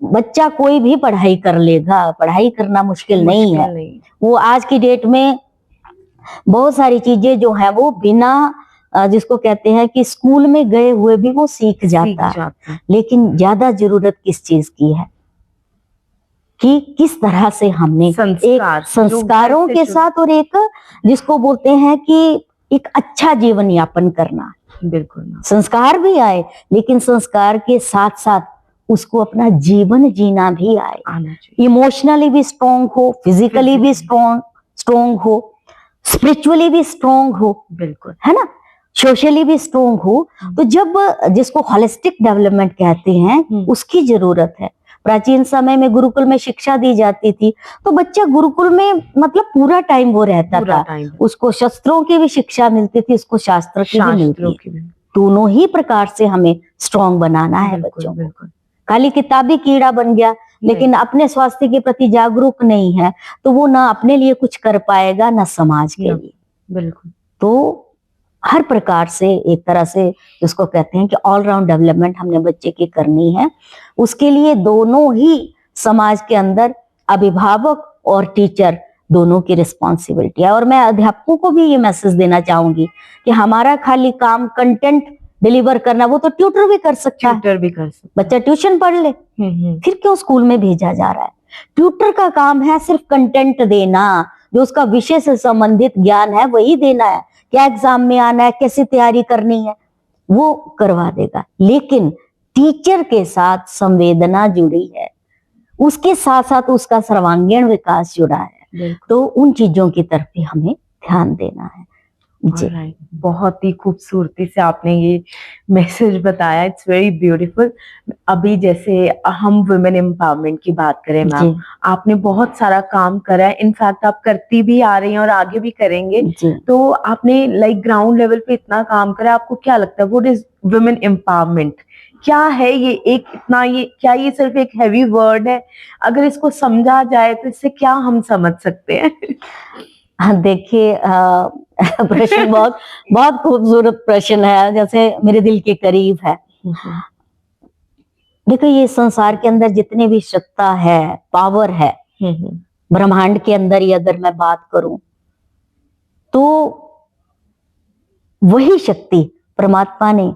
बच्चा कोई भी पढ़ाई कर लेगा, पढ़ाई करना मुश्किल नहीं है। वो आज की डेट में बहुत सारी चीजें जो है वो बिना जिसको कहते हैं कि स्कूल में गए हुए भी वो सीख जाता है। लेकिन ज्यादा जरूरत किस चीज की है कि किस तरह से हमने एक संस्कारों के साथ, और एक जिसको बोलते हैं कि एक अच्छा जीवन यापन करना। बिल्कुल, संस्कार भी आए, लेकिन संस्कार के साथ साथ उसको अपना जीवन जीना भी आए। इमोशनली भी स्ट्रॉन्ग हो, फिजिकली भी स्ट्रॉन्ग हो, स्पिरिचुअली भी स्ट्रॉन्ग हो, बिल्कुल, है ना, सोशली भी स्ट्रॉन्ग हो। तो जब जिसको होलिस्टिक डेवलपमेंट कहते हैं, उसकी जरूरत है। प्राचीन समय में गुरुकुल में शिक्षा दी जाती थी, तो बच्चा गुरुकुल में मतलब पूरा टाइम वो रहता था। उसको शस्त्रों की भी शिक्षा मिलती थी, उसको शास्त्र की भी मिलती थी। दोनों ही प्रकार से हमें स्ट्रॉन्ग बनाना है बच्चों को। खाली किताबी कीड़ा बन गया लेकिन अपने स्वास्थ्य के प्रति जागरूक नहीं है, तो वो ना अपने लिए कुछ कर पाएगा, ना समाज के लिए। बिल्कुल। तो हर प्रकार से एक तरह से जिसको कहते हैं कि ऑलराउंड डेवलपमेंट हमने बच्चे की करनी है। उसके लिए दोनों ही समाज के अंदर अभिभावक और टीचर दोनों की रिस्पॉन्सिबिलिटी है। और मैं अध्यापकों को भी ये मैसेज देना चाहूंगी कि हमारा खाली काम कंटेंट डिलीवर करना, वो तो ट्यूटर भी कर सकता है। बच्चा ट्यूशन पढ़ ले, फिर क्यों स्कूल में भेजा जा रहा है? ट्यूटर का काम है सिर्फ कंटेंट देना, जो उसका विषय से संबंधित ज्ञान है वही देना है। क्या एग्जाम में आना है, कैसे तैयारी करनी है, वो करवा देगा। लेकिन टीचर के साथ संवेदना जुड़ी है, उसके साथ साथ उसका सर्वांगीण विकास जुड़ा है, तो उन चीजों की तरफ भी हमें ध्यान देना है। जी, बहुत ही खूबसूरती से आपने ये मैसेज बताया। It's very beautiful. अभी जैसे हम वुमेन एम्पावरमेंट की बात करें मैम, आपने बहुत सारा काम करा है, इनफैक्ट आप करती भी आ रही हैं और आगे भी करेंगे। तो आपने लाइक ग्राउंड लेवल पे इतना काम करा, आपको क्या लगता है व्हाट इज वुमेन एम्पावरमेंट? क्या है ये? एक इतना ये क्या ये सिर्फ एक हैवी वर्ड है? अगर इसको समझा जाए तो इससे क्या हम समझ सकते हैं? देखिए, प्रश्न बहुत बहुत खूबसूरत प्रश्न है, जैसे मेरे दिल के करीब है। देखो, ये संसार के अंदर जितने भी सत्ता है, पावर है, ब्रह्मांड के अंदर ही अगर मैं बात करूं, तो वही शक्ति परमात्मा ने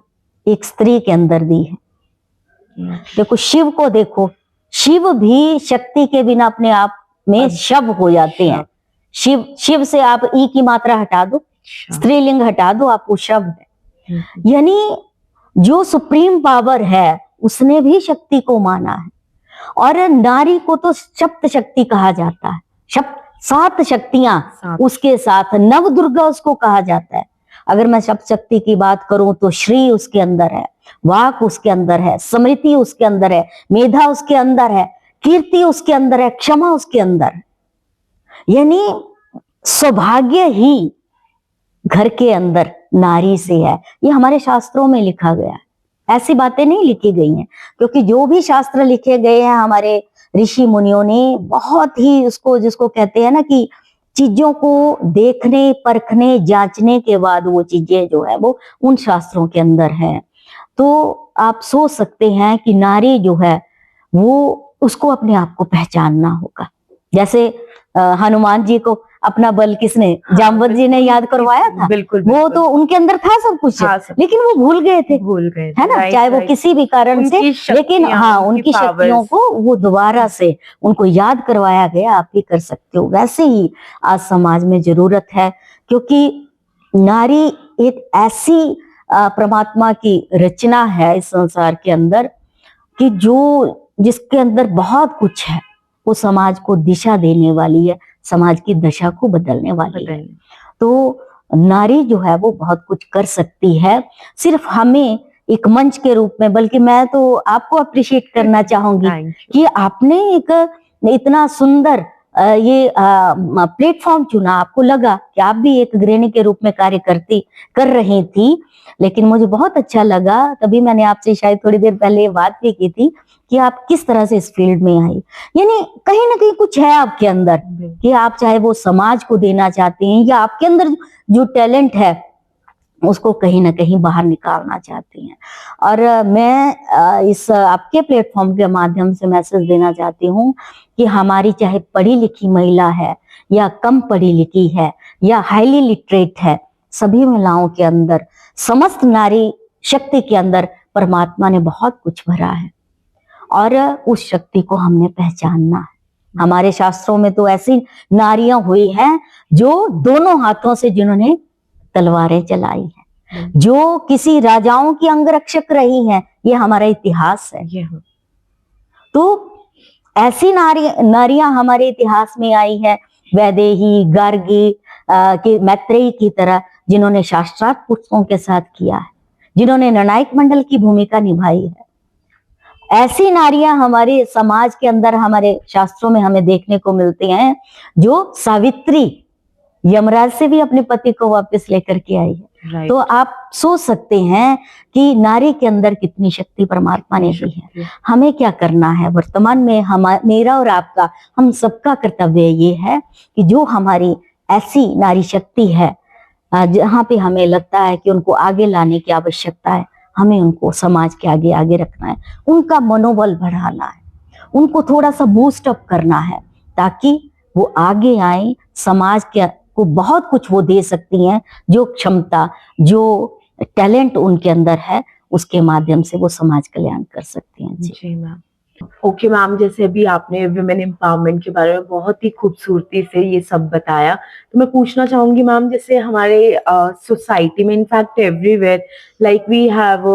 एक स्त्री के अंदर दी है। देखो, शिव को देखो, शिव भी शक्ति के बिना अपने आप में शव हो जाते हैं। शिव से आप ई की मात्रा हटा दो, स्त्रीलिंग हटा दो, आप वो शव है। यानी जो सुप्रीम पावर है उसने भी शक्ति को माना है। और नारी को तो सप्त शक्ति कहा जाता है, 7 शक्तियां उसके साथ, नव दुर्गा उसको कहा जाता है। अगर मैं सप्त शक्ति की बात करूं तो श्री उसके अंदर है, वाक उसके अंदर है, स्मृति उसके अंदर है, मेधा उसके अंदर है, कीर्ति उसके अंदर है, क्षमा उसके अंदर है। यानी सौभाग्य ही घर के अंदर नारी से है, ये हमारे शास्त्रों में लिखा गया है। ऐसी बातें नहीं लिखी गई हैं, क्योंकि जो भी शास्त्र लिखे गए हैं हमारे ऋषि मुनियों ने बहुत ही उसको, जिसको कहते हैं ना कि चीजों को देखने, परखने, जांचने के बाद वो चीजें जो है वो उन शास्त्रों के अंदर है। तो आप सोच सकते हैं कि नारी जो है वो, उसको अपने आप को पहचानना होगा। जैसे हनुमान जी को अपना बल किसने, जामवंत जी ने याद करवाया था। बिल्कुल, वो बिल्कुल। तो उनके अंदर था सब कुछ, हाँ, सब लेकिन वो भूल गए थे, है ना, राइट, चाहे वो राइट। किसी भी कारण से। उनकी लेकिन शक्तियाँ, हाँ, उनकी उनकी शक्तियों powers। को वो दोबारा से उनको याद करवाया गया, आप भी कर सकते हो। वैसे ही आज समाज में जरूरत है, क्योंकि नारी एक ऐसी परमात्मा की रचना है इस संसार के अंदर कि जो, जिसके अंदर बहुत कुछ है, वो समाज को दिशा देने वाली है, समाज की दशा को बदलने वाली है। तो नारी जो है वो बहुत कुछ कर सकती है। सिर्फ हमें एक मंच के रूप में, बल्कि मैं तो आपको अप्रिशिएट करना चाहूंगी कि आपने एक इतना सुंदर ये प्लेटफॉर्म चुना। आपको लगा कि आप भी एक गृहिणी के रूप में कार्य कर रही थी, लेकिन मुझे बहुत अच्छा लगा, तभी मैंने आपसे शायद थोड़ी देर पहले बात भी की थी कि आप किस तरह से इस फील्ड में आई। यानी कहीं ना कहीं कुछ है आपके अंदर कि आप चाहे वो समाज को देना चाहते हैं, या आपके अंदर जो टैलेंट है उसको कहीं ना कहीं बाहर निकालना चाहती हैं। और मैं इस आपके प्लेटफॉर्म के माध्यम से मैसेज देना चाहती हूँ कि हमारी चाहे पढ़ी लिखी महिला है या कम पढ़ी लिखी है या हाईली लिटरेट है, सभी महिलाओं के अंदर, समस्त नारी शक्ति के अंदर परमात्मा ने बहुत कुछ भरा है, और उस शक्ति को हमने पहचानना है। हमारे शास्त्रों में तो ऐसी नारियां हुई हैं जो दोनों हाथों से जिन्होंने तलवारें चलाई हैं, जो किसी राजाओं की अंगरक्षक रही हैं, ये हमारा इतिहास है। तो ऐसी नारियां हमारे इतिहास में आई है, वैदेही, गार्गी, मैत्रेयी की तरह, जिन्होंने शास्त्रार्थ पुस्तकों के साथ किया है, जिन्होंने निर्णायक मंडल की भूमिका निभाई है। ऐसी नारियां हमारे समाज के अंदर, हमारे शास्त्रों में हमें देखने को मिलती हैं, जो सावित्री यमराज से भी अपने पति को वापस लेकर के आई है। तो आप सोच सकते हैं कि नारी के अंदर कितनी शक्ति परमात्मा ने दी है। हमें क्या करना है वर्तमान में, मेरा और आपका, हम सबका कर्तव्य ये है कि जो हमारी ऐसी नारी शक्ति है, जहाँ पे हमें लगता है कि उनको आगे लाने की आवश्यकता है, हमें उनको समाज के आगे आगे रखना है, उनका मनोबल बढ़ाना है, उनको थोड़ा सा बूस्ट अप करना है, ताकि वो आगे आए, समाज के को बहुत कुछ वो दे सकती हैं। जो क्षमता, जो टैलेंट उनके अंदर है, उसके माध्यम से वो समाज कल्याण कर सकती हैं। जी मैम। ओके मैम, जैसे अभी आपने वुमेन एम्पावरमेंट के बारे में बहुत ही खूबसूरती से ये सब बताया, तो मैं पूछना चाहूंगी मैम, जैसे हमारे सोसाइटी में, in fact everywhere, like we have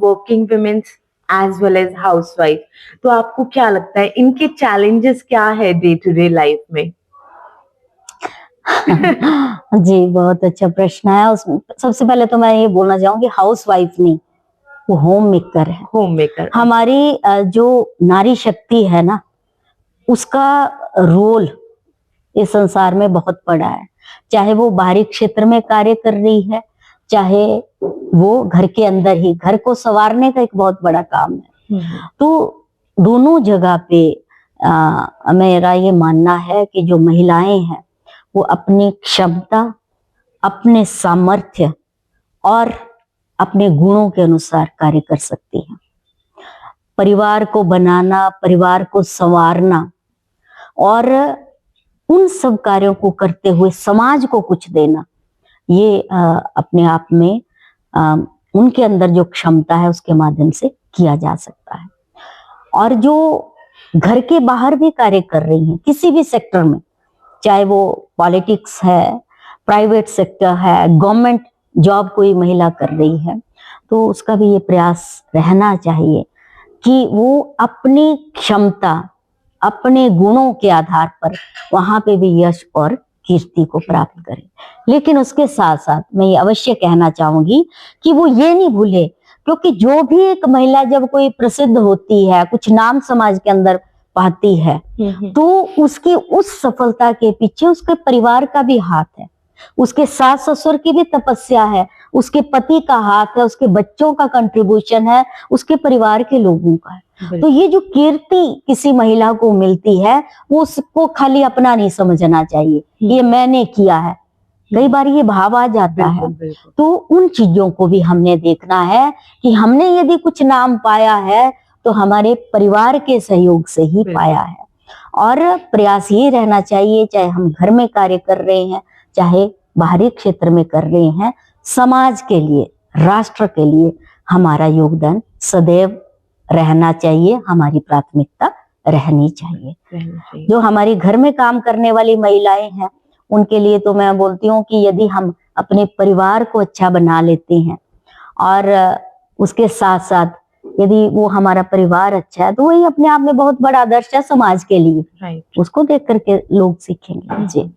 working womens as well as housewife, तो आपको क्या लगता है इनके चैलेंजेस क्या है डे टू डे लाइफ में? जी, बहुत अच्छा प्रश्न है। उसमें सबसे पहले तो मैं ये बोलना चाहूंगी, हाउस वाइफ नहीं, वो होम मेकर है। Home maker. हमारी जो नारी शक्ति है ना, उसका रोल इस संसार में बहुत बड़ा है। चाहे वो बाहरी क्षेत्र में कार्य कर रही है, चाहे वो घर के अंदर ही, घर को संवारने का एक बहुत बड़ा काम है। तो दोनों जगह पे मेरा ये मानना है कि जो महिलाएं हैं वो अपनी क्षमता, अपने सामर्थ्य और अपने गुणों के अनुसार कार्य कर सकती हैं। परिवार को बनाना, परिवार को संवारना और उन सब कार्यों को करते हुए समाज को कुछ देना, ये अपने आप में उनके अंदर जो क्षमता है उसके माध्यम से किया जा सकता है। और जो घर के बाहर भी कार्य कर रही हैं किसी भी सेक्टर में, चाहे वो पॉलिटिक्स है, प्राइवेट सेक्टर है, गवर्नमेंट जॉब कोई महिला कर रही है, तो उसका भी ये प्रयास रहना चाहिए कि वो अपनी क्षमता, अपने गुणों के आधार पर वहां पे भी यश और कीर्ति को प्राप्त करे। लेकिन उसके साथ साथ मैं ये अवश्य कहना चाहूंगी कि वो ये नहीं भूले क्योंकि जो भी एक महिला जब कोई प्रसिद्ध होती है, कुछ नाम समाज के अंदर पाती है, तो उसकी उस सफलता के पीछे उसके परिवार का भी हाथ है, उसके सास ससुर की भी तपस्या है, उसके पति का हाथ है, उसके बच्चों का कंट्रीब्यूशन है, उसके परिवार के लोगों का है। तो ये जो कीर्ति किसी महिला को मिलती है, वो उसको खाली अपना नहीं समझना चाहिए, ये मैंने किया है। कई बार ये भाव आ जाता है। तो उन चीजों को भी हमने देखना है कि हमने यदि कुछ नाम पाया है तो हमारे परिवार के सहयोग से ही पाया है। और प्रयास ये रहना चाहिए, चाहे हम घर में कार्य कर रहे हैं, चाहे बाहरी क्षेत्र में कर रहे हैं, समाज के लिए, राष्ट्र के लिए हमारा योगदान सदैव रहना चाहिए, हमारी प्राथमिकता रहनी चाहिए। जो हमारी घर में काम करने वाली महिलाएं हैं, उनके लिए तो मैं बोलती हूँ कि यदि हम अपने परिवार को अच्छा बना लेते हैं और उसके साथ साथ यदि वो हमारा परिवार अच्छा है, तो वही अपने आप में बहुत बड़ा आदर्श है समाज के लिए। राइट। उसको देख करके लोग सीखेंगे। जी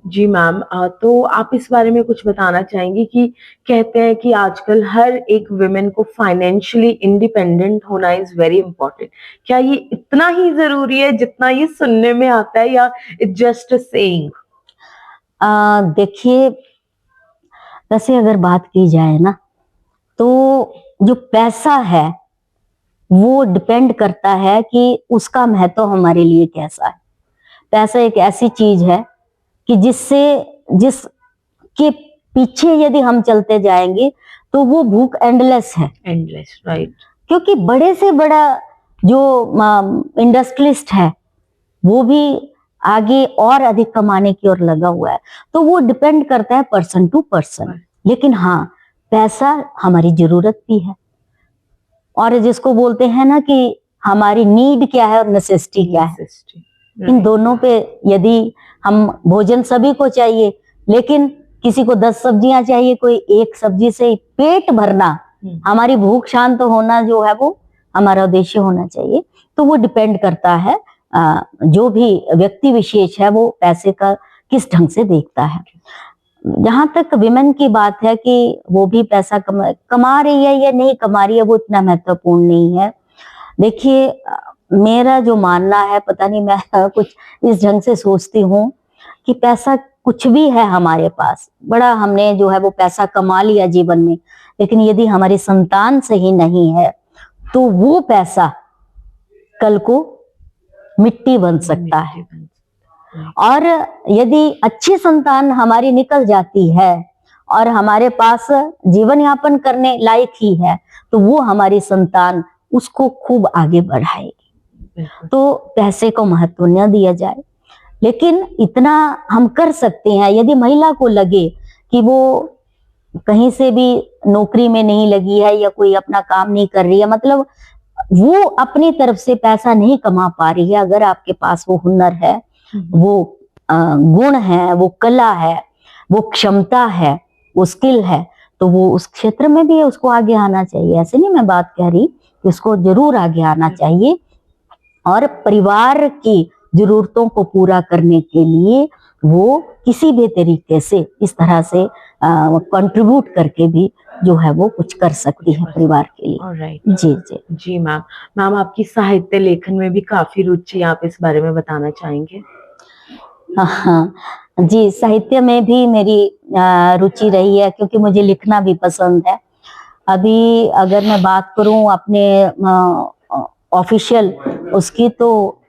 जी मैम, तो आप इस बारे में कुछ बताना चाहेंगी कि कहते हैं कि आजकल हर एक विमेन को फाइनेंशियली इंडिपेंडेंट होना इज वेरी इंपॉर्टेंट। क्या ये इतना ही जरूरी है जितना ये सुनने में आता है, या इट्स जस्ट अ सेइंग? देखिए, वैसे अगर बात की जाए ना, तो जो पैसा है वो डिपेंड करता है कि उसका महत्व हमारे लिए कैसा है। पैसा एक ऐसी चीज है कि जिसके पीछे यदि हम चलते जाएंगे तो वो भूख एंडलेस है। Endless, right. क्योंकि बड़े से बड़ा जो इंडस्ट्रियलिस्ट है वो भी आगे और अधिक कमाने की ओर लगा हुआ है। तो वो डिपेंड करता है पर्सन टू पर्सन। लेकिन हाँ, पैसा हमारी जरूरत भी है, और जिसको बोलते हैं ना कि हमारी नीड क्या है और नेसेसिटी क्या है, इन दोनों पे यदि हम, भोजन सभी को चाहिए, लेकिन किसी को 10 सब्जियां चाहिए, कोई एक सब्जी से पेट भरना, हमारी भूख शांत होना जो है वो हमारा उद्देश्य होना चाहिए। तो वो डिपेंड करता है, जो भी व्यक्ति विशेष है वो पैसे का किस ढंग से देखता है। जहां तक विमेन की बात है कि वो भी पैसा कमा रही है या नहीं कमा रही है, वो इतना महत्वपूर्ण नहीं है। देखिए, मेरा जो मानना है, पता नहीं मैं कुछ इस ढंग से सोचती हूँ कि पैसा कुछ भी है हमारे पास, बड़ा हमने जो है वो पैसा कमा लिया जीवन में, लेकिन यदि हमारी संतान सही नहीं है तो वो पैसा कल को मिट्टी बन सकता है। और यदि अच्छी संतान हमारी निकल जाती है और हमारे पास जीवन यापन करने लायक ही है, तो वो हमारी संतान उसको खूब आगे बढ़ाएगी। तो पैसे को महत्व न दिया जाए, लेकिन इतना हम कर सकते हैं, यदि महिला को लगे कि वो कहीं से भी नौकरी में नहीं लगी है या कोई अपना काम नहीं कर रही है, मतलब वो अपनी तरफ से पैसा नहीं कमा पा रही है, अगर आपके पास वो हुनर है, वो गुण है, वो कला है, वो क्षमता है, वो स्किल है, तो वो उस क्षेत्र में भी उसको आगे आना चाहिए। ऐसे नहीं मैं बात कह रही कि उसको जरूर आगे आना चाहिए, और परिवार की जरूरतों को पूरा करने के लिए वो किसी भी तरीके से इस तरह से कंट्रीब्यूट करके भी जो है वो कुछ कर सकती है परिवार के लिए। Alright. जी जी जी मैम, आपकी साहित्य लेखन में भी काफी रुचि, आप इस बारे में बताना चाहेंगे? हाँ जी, साहित्य में भी मेरी रुचि रही है, क्योंकि मुझे लिखना भी पसंद है। अभी अगर मैं बात करूं अपने ऑफिशियल उसकी, तो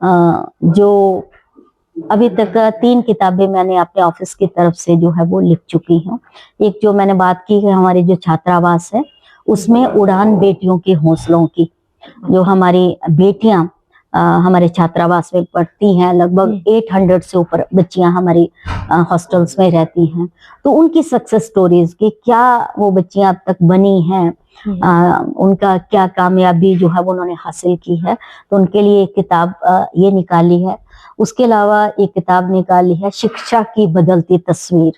जो अभी तक 3 किताबें मैंने अपने ऑफिस की तरफ से जो है वो लिख चुकी हूँ। एक जो मैंने बात की है हमारे जो छात्रावास है, उसमें उड़ान बेटियों के हौसलों की, जो हमारी बेटियां हमारे छात्रावास में पढ़ती हैं, लगभग 800 से ऊपर बच्चियां हमारी हॉस्टल्स में रहती हैं, तो उनकी सक्सेस स्टोरीज की क्या वो बच्चियां अब तक बनी हैं, उनका क्या कामयाबी जो है वो उन्होंने हासिल की है, तो उनके लिए एक किताब ये निकाली है। उसके अलावा एक किताब निकाली है शिक्षा की बदलती तस्वीर।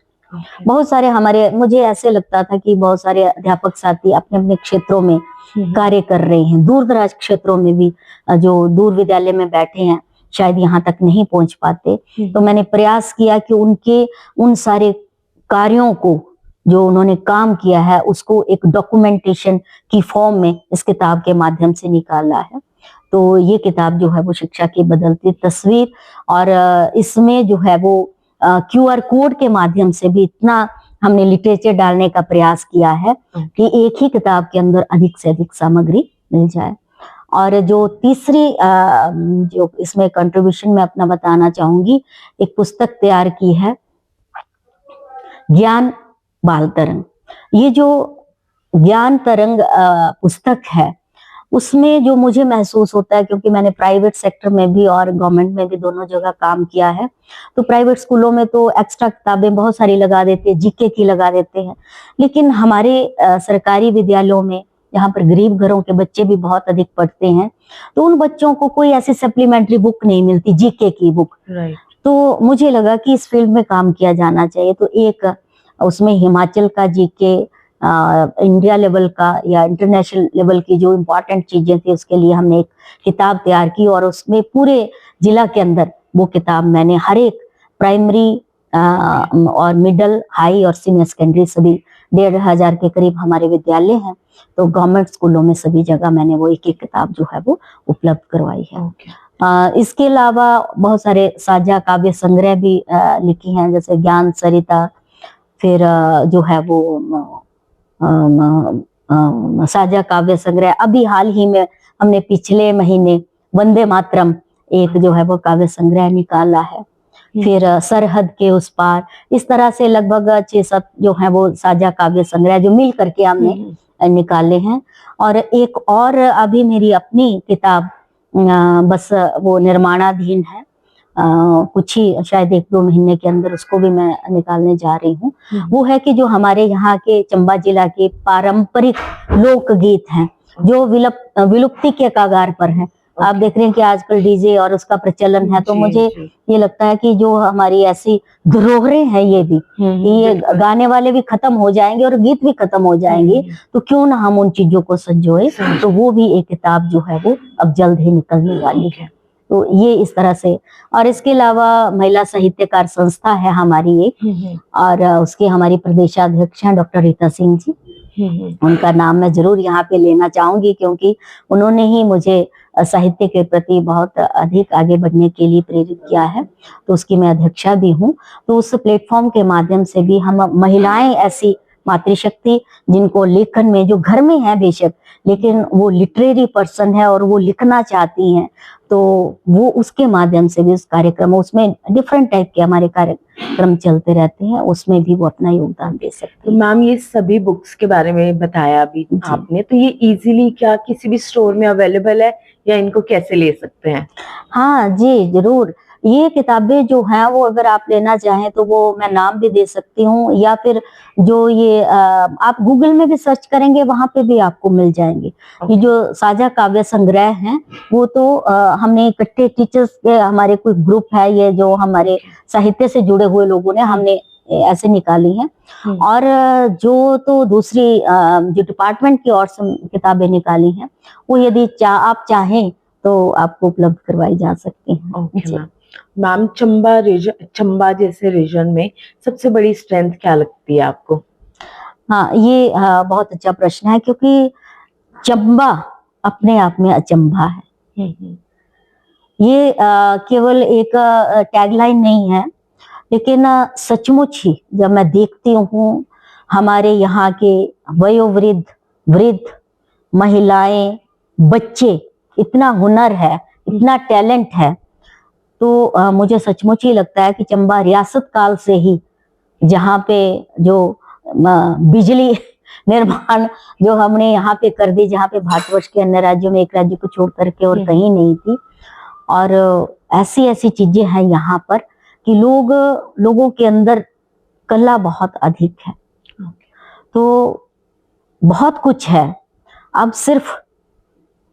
बहुत सारे हमारे, मुझे ऐसे लगता था कि बहुत सारे अध्यापक साथी अपने अपने क्षेत्रों में कार्य कर रहे हैं, दूर दराज क्षेत्रों में भी, जो दूर विद्यालय में बैठे हैं, शायद यहाँ तक नहीं पहुंच पाते। तो मैंने प्रयास किया कि उनके उन सारे कार्यों को जो उन्होंने काम किया है उसको एक डॉक्यूमेंटेशन की फॉर्म में इस किताब के माध्यम से निकाला है। तो ये किताब जो है वो शिक्षा की बदलती तस्वीर, और इसमें जो है वो QR कोड के माध्यम से भी इतना हमने लिटरेचर डालने का प्रयास किया है कि एक ही किताब के अंदर अधिक से अधिक सामग्री मिल जाए। और जो तीसरी जो इसमें कंट्रीब्यूशन मैं अपना बताना चाहूंगी, एक पुस्तक तैयार की है ज्ञान बाल तरंग। ये जो ज्ञान तरंग पुस्तक है उसमें जो मुझे महसूस होता है, क्योंकि मैंने प्राइवेट सेक्टर में भी और गवर्नमेंट में भी दोनों जगह काम किया है, तो प्राइवेट स्कूलों में तो एक्स्ट्रा किताबें बहुत सारी लगा देते हैं, GK की लगा देते हैं, लेकिन हमारे सरकारी विद्यालयों में जहाँ पर गरीब घरों के बच्चे भी बहुत अधिक पढ़ते हैं, तो उन बच्चों को कोई ऐसी सप्लीमेंट्री बुक नहीं मिलती, GK की बुक। तो मुझे लगा कि इस फील्ड में काम किया जाना चाहिए। तो एक उसमें हिमाचल का GK, इंडिया लेवल का या इंटरनेशनल लेवल की जो इम्पोर्टेंट चीजें थी उसके लिए हमने एक किताब तैयार की, और उसमें पूरे जिला के अंदर वो किताब मैंने हर एक प्राइमरी और मिडिल, हाई और सीनियर सेकेंडरी सभी 1500 के करीब हमारे विद्यालय हैं, तो गवर्नमेंट स्कूलों में सभी जगह मैंने वो एक एक किताब जो है वो उपलब्ध करवाई है। इसके अलावा बहुत सारे साझा काव्य संग्रह भी लिखी हैं, जैसे ज्ञान सरिता, फिर जो है वो साझा काव्य संग्रह। अभी हाल ही में हमने पिछले महीने वंदे मातरम एक जो है वो काव्य संग्रह निकाला है, फिर सरहद के उस पार। इस तरह से लगभग 6-7 जो है वो साझा काव्य संग्रह जो मिल करके हमने निकाले हैं। और एक और अभी मेरी अपनी किताब बस वो निर्माणाधीन है, कुछ ही शायद 1-2 महीने के अंदर उसको भी मैं निकालने जा रही हूँ। वो है कि जो हमारे यहाँ के चंबा जिला के पारंपरिक लोकगीत हैं जो विलुप्ति के कगार पर हैं। आप देख रहे हैं कि आजकल डीजे और उसका प्रचलन है, तो मुझे ये लगता है कि जो हमारी ऐसी धरोहरें हैं ये भी, ये गाने वाले भी खत्म हो जाएंगे और गीत भी खत्म हो जाएंगे, तो क्यों ना हम उन चीजों को संजोए। तो वो भी एक किताब जो है वो अब जल्द ही निकलने वाली है। तो ये इस तरह से, और इसके अलावा महिला साहित्यकार संस्था है हमारी एक, और उसके हमारी प्रदेशाध्यक्ष हैं डॉक्टर रीता सिंह जी। उनका नाम मैं जरूर यहाँ पे लेना चाहूंगी, क्योंकि उन्होंने ही मुझे साहित्य के प्रति बहुत अधिक आगे बढ़ने के लिए प्रेरित किया है, तो उसकी मैं अध्यक्षा भी हूँ। तो उस प्लेटफॉर्म के माध्यम से भी हम महिलाएं, ऐसी मातृशक्ति जिनको लेखन में, जो घर में है बेशक, लेकिन वो लिटरेरी पर्सन है और वो लिखना चाहती हैं, तो वो उसके माध्यम से भी उस कार्यक्रम, उसमें डिफरेंट टाइप के हमारे कार्यक्रम चलते रहते हैं, उसमें भी वो अपना योगदान दे सकते हैं। मैम, ये सभी बुक्स के बारे में बताया अभी आपने, तो ये इजीली क्या किसी भी स्टोर में अवेलेबल है या इनको कैसे ले सकते हैं? हाँ जी, जरूर। ये किताबें जो हैं वो अगर आप लेना चाहें तो वो मैं नाम भी दे सकती हूँ, या फिर जो ये आप गूगल में भी सर्च करेंगे वहां पे भी आपको मिल जाएंगे। ये जो साझा काव्य संग्रह हैं वो तो हमने इकट्ठे टीचर्स के, हमारे कोई ग्रुप है ये जो हमारे साहित्य से जुड़े हुए लोगों ने हमने ऐसे निकाली हैं। और जो तो दूसरी जो डिपार्टमेंट की और किताबें निकाली हैं वो यदि आप चाहें तो आपको उपलब्ध करवाई जा सकती हैं। मैम, चंबा जैसे रीजन में सबसे बड़ी स्ट्रेंथ क्या लगती है आपको? हाँ, ये बहुत अच्छा प्रश्न है, क्योंकि चंबा अपने आप में अचंभा है। ये केवल एक टैगलाइन नहीं है, लेकिन सचमुच ही जब मैं देखती हूँ हमारे यहाँ के वयोवृद्ध, वृद्ध, महिलाएं, बच्चे, इतना हुनर है, इतना टैलेंट है, तो मुझे सचमुच ही लगता है कि चंबा रियासत काल से ही, जहाँ पे जो बिजली निर्माण जो हमने यहाँ पे कर दी, जहाँ पे भारतवर्ष के अन्य राज्यों में एक राज्य को छोड़ करके और कहीं नहीं थी, और ऐसी ऐसी चीजें हैं यहाँ पर कि लोगों के अंदर कला बहुत अधिक है। तो बहुत कुछ है, अब सिर्फ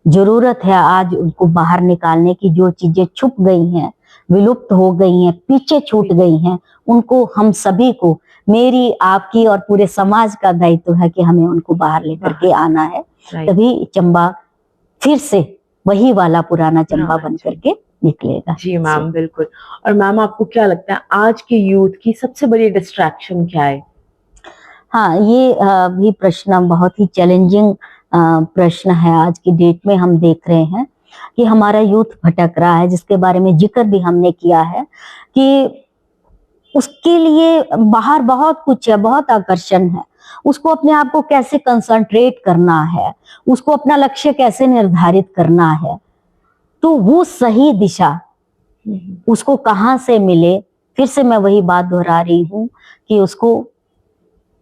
जरूरत है आज उनको बाहर निकालने की। जो चीजें छुप गई हैं, विलुप्त हो गई हैं, पीछे छूट गई हैं, उनको हम सभी को, मेरी, आपकी और पूरे समाज का दायित्व है कि हमें उनको बाहर लेकर के आना है। तभी चंबा फिर से वही वाला पुराना चंबा बन करके निकलेगा। जी मैम, बिल्कुल। और मैम, आपको क्या लगता है आज के यूथ की सबसे बड़ी डिस्ट्रैक्शन क्या है? हाँ, ये भी प्रश्न बहुत ही चैलेंजिंग प्रश्न है। आज की डेट में हम देख रहे हैं कि हमारा यूथ भटक रहा है, जिसके बारे में जिक्र भी हमने किया है कि उसके लिए बाहर बहुत कुछ है, बहुत आकर्षण है। उसको अपने आप को कैसे कंसंट्रेट करना है, उसको अपना लक्ष्य कैसे निर्धारित करना है, तो वो सही दिशा उसको कहाँ से मिले। फिर से मैं वही बात दोहरा रही हूँ कि उसको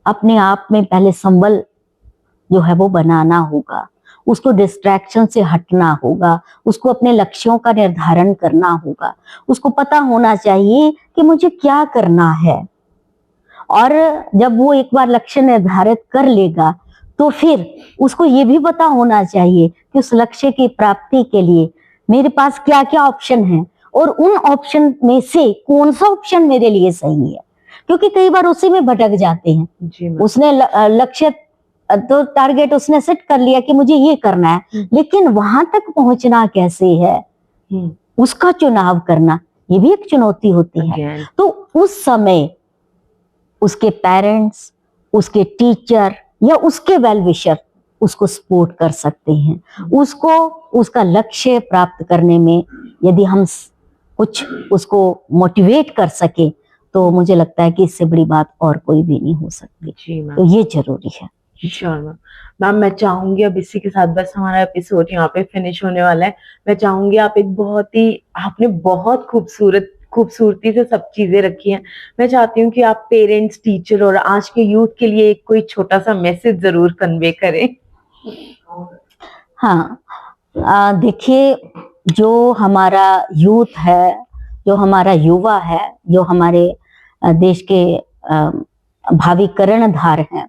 अपने आप में पहले संबल जो है वो बनाना होगा, उसको डिस्ट्रैक्शन से हटना होगा, उसको अपने लक्ष्यों का निर्धारण करना होगा, उसको पता होना चाहिए कि मुझे क्या करना है। और जब वो एक बार लक्ष्य निर्धारित कर लेगा तो फिर उसको ये भी पता होना चाहिए कि उस लक्ष्य की प्राप्ति के लिए मेरे पास क्या क्या ऑप्शन है और उन ऑप्शन में से कौन सा ऑप्शन मेरे लिए सही है। क्योंकि कई बार उसी में भटक जाते हैं। जी मैम। उसने लक्ष्य तो टारगेट उसने सेट कर लिया कि मुझे ये करना है, लेकिन वहां तक पहुंचना कैसे है, उसका चुनाव करना ये भी एक चुनौती होती है। तो उस समय उसके पेरेंट्स, उसके टीचर या उसके वेल विशर उसको सपोर्ट कर सकते हैं। उसको उसका लक्ष्य प्राप्त करने में यदि हम कुछ उसको मोटिवेट कर सके तो मुझे लगता है कि इससे बड़ी बात और कोई भी नहीं हो सकती। जी मैम। तो ये जरूरी है। Sure ma'am. मैम मैं चाहूंगी अब इसी के साथ बस हमारा एपिसोड यहाँ पे फिनिश होने वाला है। मैं चाहूंगी आप एक आपने बहुत खूबसूरती से सब चीजें रखी हैं। मैं चाहती हूँ कि आप पेरेंट्स, टीचर और आज के यूथ के लिए एक कोई छोटा सा मैसेज जरूर कन्वे करें। हाँ, देखिए, जो हमारा यूथ है, जो हमारा युवा है, जो हमारे देश के भावी कर्णधार हैं,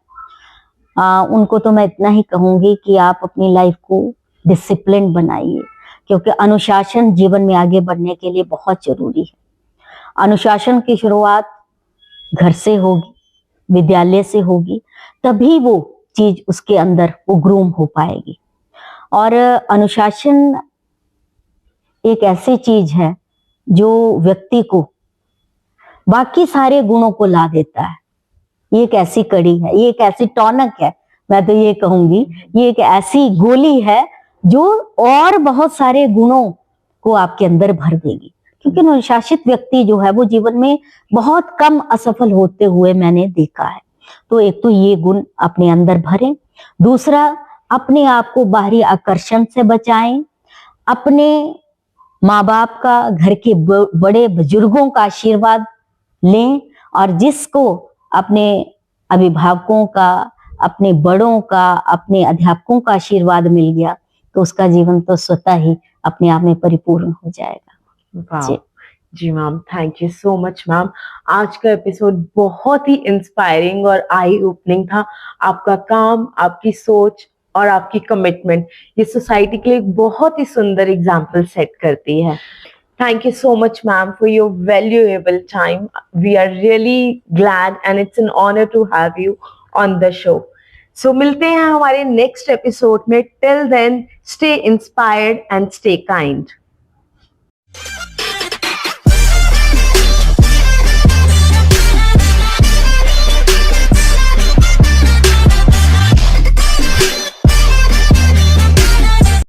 उनको तो मैं इतना ही कहूंगी कि आप अपनी लाइफ को डिसिप्लिन बनाइए, क्योंकि अनुशासन जीवन में आगे बढ़ने के लिए बहुत जरूरी है। अनुशासन की शुरुआत घर से होगी, विद्यालय से होगी, तभी वो चीज उसके अंदर वो ग्रूम हो पाएगी। और अनुशासन एक ऐसी चीज है जो व्यक्ति को बाकी सारे गुणों को ला देता है। ये एक ऐसी कड़ी है, ये एक ऐसी टॉनिक है, मैं तो ये कहूंगी ये एक ऐसी गोली है जो और बहुत सारे गुणों को आपके अंदर भर देगी। क्योंकि अनुशासित व्यक्ति जो है वो जीवन में बहुत कम असफल होते हुए मैंने देखा है। तो एक तो ये गुण अपने अंदर भरें, दूसरा अपने आप को बाहरी आकर्षण से बचाएं, अपने माँ बाप का, घर के बड़े बुजुर्गों का आशीर्वाद लें, और जिसको अपने अभिभावकों का, अपने बड़ों का, अपने अध्यापकों का आशीर्वाद मिल गया तो उसका जीवन तो स्वतः ही अपने आप में परिपूर्ण हो जाएगा। जी ma'am, thank you so much ma'am. आज का एपिसोड बहुत ही इंस्पायरिंग और आई ओपनिंग था। आपका काम, आपकी सोच और आपकी कमिटमेंट ये सोसाइटी के लिए एक बहुत ही सुंदर एग्जाम्पल सेट करती है। Thank you so much, ma'am, for your valuable time. We are really glad and it's an honor to have you on the show. So मिलते हैं हमारे next episode में. Till then, stay inspired and stay kind.